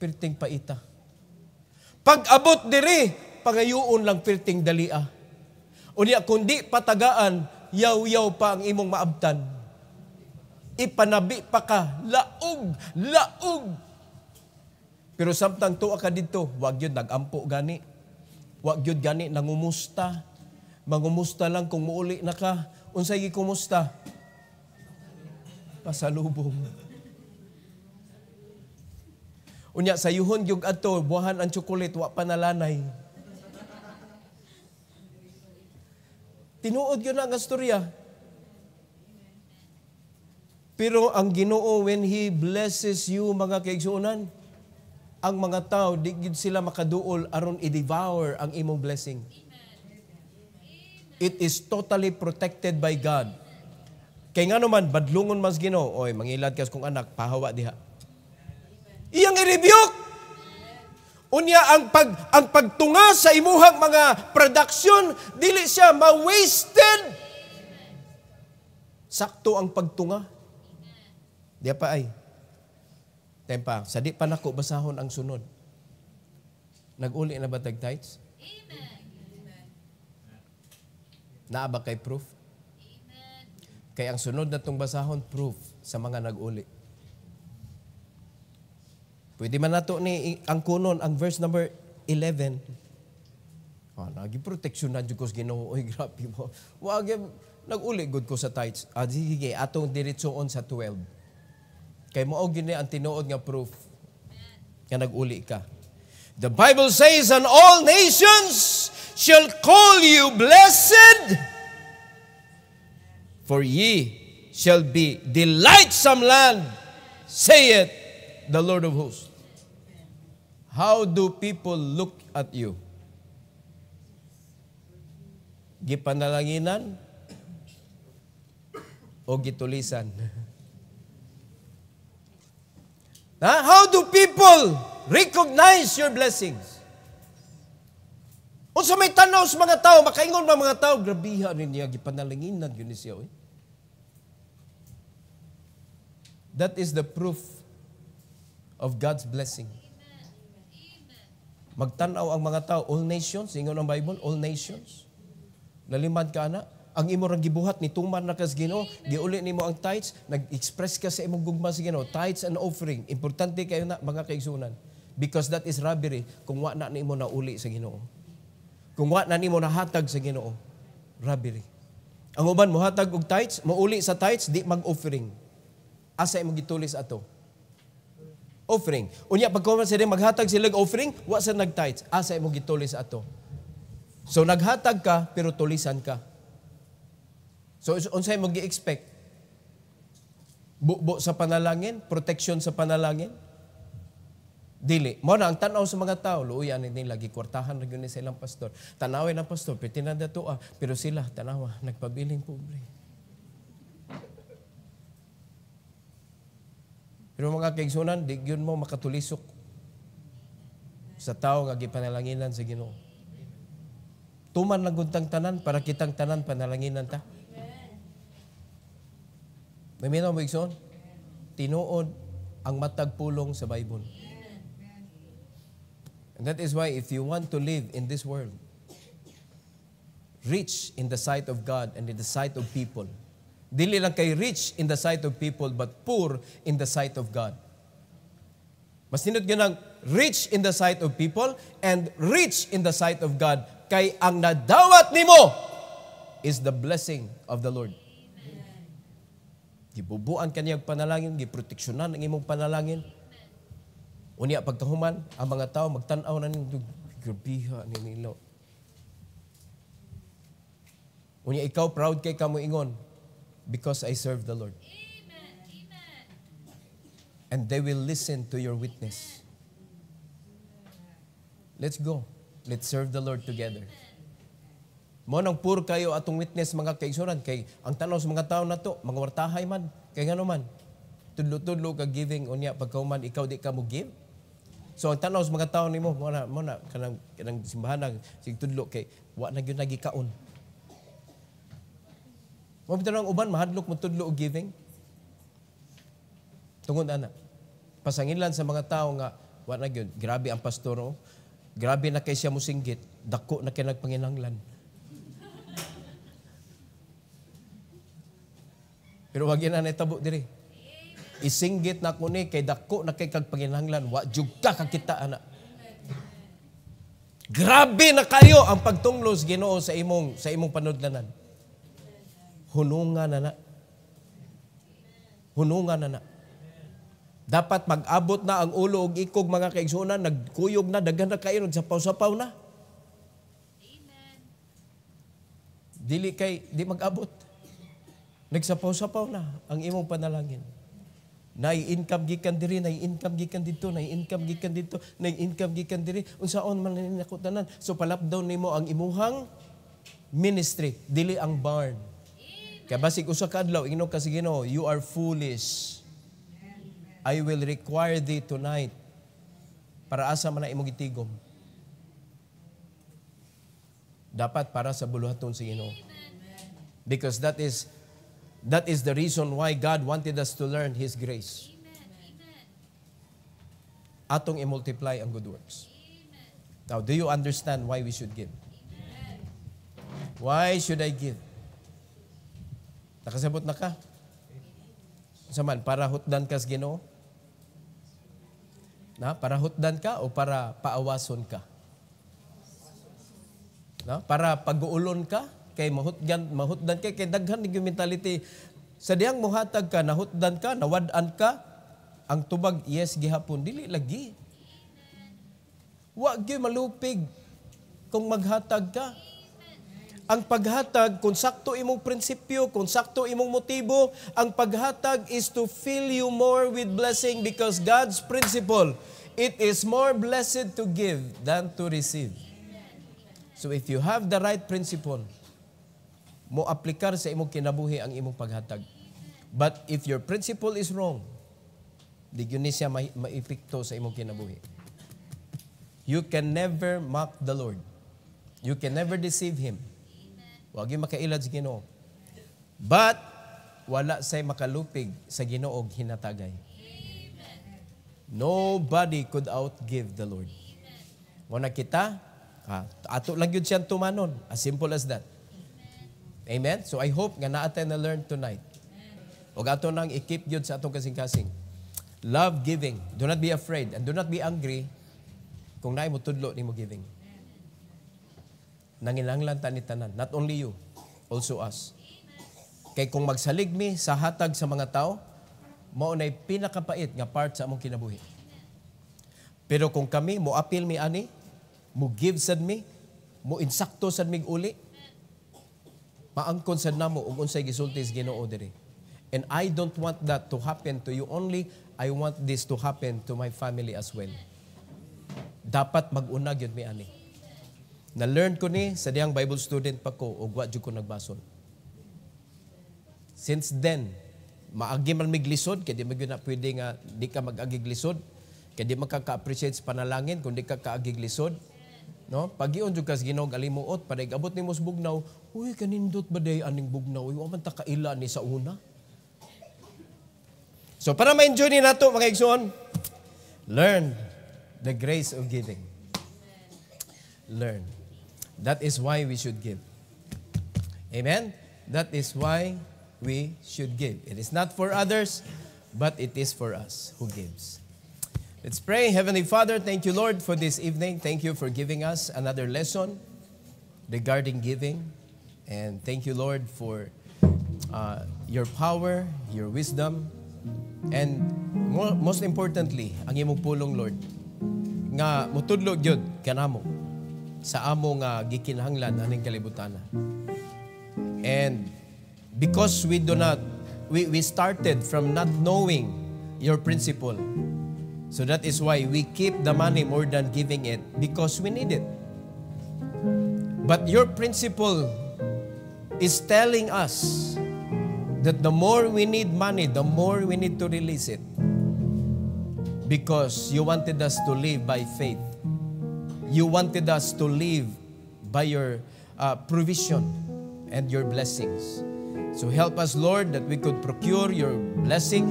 S1: Pirting paita. Pag-abot diri, pangayuon lang pirting dalia. Unya kundi patagaan, yaw-yaw pa ang imong maabtan. Ipanabi pa ka, laog. Pero samtang tuwa ka dito, wag yun nagampo gani. Wag yun gani nangumusta. Mangumusta lang kung muuli na ka. Unsay gikumusta? Pasalubong. Unya sa yuhon gyud adto, buhahan ang tsokolate, wa pa nalanay. Tinuod yun ang istorya. Pero ang Ginoo, when He blesses you, mga kaigsuonan, ang mga tao, di gid sila makaduol aron i-devour ang imong blessing. It is totally protected by God. Kay nga naman, badlungon mas Ginoo, oy, mangilad kas kong anak, pahawa diha. Iyang i-rebuke. Unya ang pagtunga sa imuhang mga production, dili siya ma-wasted. Sakto ang pagtunga. Diya pa ay. Tempa, sa di pa nako basahon ang sunod. Nag-uli na ba tag-tithes? Naa ba kay proof? Kay ang sunod na tong basahon, proof sa mga nag-uli. Pwede man nato ni ang kunon, ang verse number 11. Nagi-protection na Diyos Ginoo. Oy, grabe mo. Wag, nag-uli good ko sa tithes. Sige, atong diretsoon sa 12. Kay mo gini ang tinuod nga proof nga nag-uli ka. The Bible says, and all nations shall call you blessed, for ye shall be delightsome land, saith the Lord of hosts. How do people look at you? Gipanalanginan o gitulisan? How do people recognize your blessings? O sa may tanaw sa mga tao, makaingon ba mga tao, grabiha niya, gipanalanginan yun siya. That is the proof of God's blessing. Magtanaw ang mga tao, all nations, ingon ang Bible, all nations. Nalimad ka na, ang imo rang gibuhat ni tuman na kas Ginoo, giuli nimo ang tithes, nag-express ka sa imong gugma sa Ginoo, tithes and offering. Importante kayo na mga kaigsunan, because that is robbery kung wa na nimo na uli sa Ginoo. Kung wa na nimo nahatag sa Ginoo, robbery. Ang uban mo hatag og tithes, mauli sa tithes, di mag-offering. Asa imong gitulis ato? Offering. Unya pagkuman sila maghatag sila offering, wa sa nag-tithes, asa imong gitulis ato? So naghatag ka pero tulisan ka. So, unsay mo gi-expect? Bubo sa panalangin? Protection sa panalangin? Dili. Mo na ang tanaw sa mga tao, luuyan nila, gikwartahan na yun silang pastor. Tanawin ang pastor, pitinanda to pero sila, tanawa, nagpabiling pobre. Pero mga kaigsunan, di yun mo makatulisok sa tao nga gipanalanginan sa Ginoo. Tuman lang guntang tanan para kitang tanan panalanginan ta. May minaw mo igsoon? Tinuod ang matag pulong sa Bible. And that is why if you want to live in this world, rich in the sight of God and in the sight of people, dili lang kay rich in the sight of people but poor in the sight of God. Mas tinod ganang rich in the sight of people and rich in the sight of God, kay ang nadawat nimo is the blessing of the Lord. Gibubuan kaniyang panalangin, giproteksyonan ang imong panalangin. Unya pagkahuman, ang mga tao magtan-aw na ninyo, grabiha ni nilo. Unya ikaw proud kay kamo ingon, because I serve the Lord. And they will listen to your witness. Let's go. Let's serve the Lord together. Mo nang puro kayo atong witness mga kaigsunan, kay ang tanaw sa mga tao na to, mga wartahay man, kay ngano man, tudlo-tudlo ka giving unya pagkauman ikaw di ka mo give. So ang tanaw sa mga tao nimo mo na kanang simbahan sig tudlo kay wa na gyud nagikaon. Mo bitanang uban mahadlok mo tudlo og giving. Tungod ana. Pasangilan sa mga tao nga wa na gyud grabe ang pastor oh. Grabe na kay siya musinggit, dako na kay nagpanginahanglan. Pero wag yan na itabo diri. Isinggit na ko ni kay dako na kay kagpanginahanglan, wa jud ka kakita ana. Grabe na kayo ang pagtunglos Ginoo sa imong panudlanan. Hunungan na. Hunungan na. Dapat mag-abot na ang ulo og ikog mga kaigsunan, nagkuyog na, daghan na kayo, nagsapaw-sapaw na.
S2: Amen.
S1: Di mag-abot. Nagsapaw-sapaw na ang imong panalangin. Nai-income gikan diri, nai-income gikan dito, nai-income gikan dito, nai-income gikan diri. Unsaon man nako tanan. So palapdaw nimo ang imuhang ministry, dili ang barn. Kaya basig usa ka adlaw ingno ka sa Ginoo, you are foolish. I will require thee tonight para asa man na imong gitigom. Dapat para sa buluhaton sa Ginoo. Because that is the reason why God wanted us to learn His grace. Atong i-multiply ang good works. Now, do you understand why we should give? Why should I give? Nakasabot na ka? Saman, para hutdan ka sa Ginoo? Na, para hutdan ka o para paawason ka? Na, para pag-uulon ka? Kay mahutdan ka, kay daghan ng mentality. Sa diyang muhatag ka, nahutdan ka, nawadan ka, ang tubag, yes, gihapon, dili lagi. Wag gyud malupig kung maghatag ka. Ang paghatag, kung sakto imong prinsipyo, kung sakto imong motibo, ang paghatag is to fill you more with blessing because God's principle, it is more blessed to give than to receive. So if you have the right principle, mo aplikar sa imong kinabuhi ang imong paghatag. But if your principle is wrong, di gyud ni siya maipikto sa imong kinabuhi. You can never mock the Lord. You can never deceive Him. Wag yung makailad sa Ginoo. But, wala say makalupig sa Ginoo og hinatagay. Nobody could outgive the Lord. Muna kita, ato lang yun siyang tumanon. As simple as that. Amen? So I hope nga natin na learn tonight. O ato nang i-keep yun sa atong kasing-kasing. Love giving. Do not be afraid and do not be angry kung naay mo tudlo ni mo giving. Nanginanglan ta ni tanan. Not only you, also us. Kay kung magsalig mi sa hatag sa mga tao, mao nay pinakapait nga part sa among kinabuhi. Pero kung kami mo apil mi ani, mo give sad mi, mo insakto sad mig uli, maangkon sad namo ug unsay gisulti sa Ginoo diri. And I don't want that to happen to you only. I want this to happen to my family as well. Dapat mag-una gyud mi ani. Na-learn ko ni sa diyang Bible student pa ko ug wa jud ko nagbason. Since then, maagi man mig lisod kay di man gyud na pwede nga di ka mag-agig lisod, kay di makaka-appreciate sa panalangin kung di ka kaagig lisod. No? Pag-iyon jud ka sa Ginoo alimuot para igabot nimo sa bugnaw, uy kanindot ba day aning bugnaw? Uy wa man ta kaila ni sa una. So para ma-enjoy ni nato mga igsoon, learn the grace of giving. Learn. That is why we should give. Amen? That is why we should give. It is not for others, but it is for us who gives. Let's pray. Heavenly Father, thank you, Lord, for this evening. Thank you for giving us another lesson regarding giving. And thank you, Lord, for your power, your wisdom, and most importantly, ang imong pulong, Lord, nga mutudlo gyud kanamo sa amo nga gikinahanglan aning kalibutan. And because we started from not knowing your principle. So that is why we keep the money more than giving it because we need it. But your principle is telling us that the more we need money, the more we need to release it. Because you wanted us to live by faith. You wanted us to live by your provision and your blessings. So help us, Lord, that we could procure your blessing,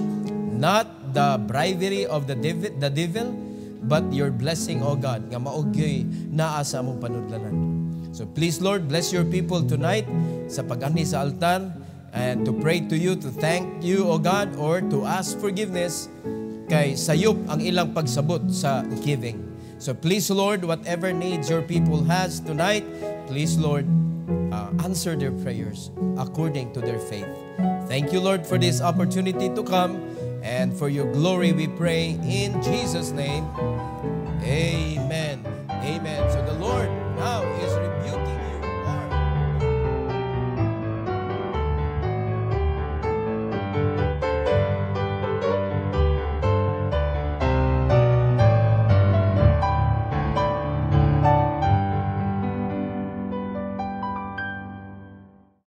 S1: not the bribery of the devil, but your blessing, O God, nga maugyoy naa sa among panudlanan. So please, Lord, bless your people tonight sa pag-ani sa altar, and to pray to you, to thank you, O God, or to ask forgiveness kay sayop ang ilang pagsabot sa giving. So please, Lord, whatever needs your people has tonight, please, Lord, answer their prayers according to their faith. Thank you, Lord, for this opportunity to come, and for your glory we pray in Jesus' name. Amen. Amen. So the Lord now is rebuking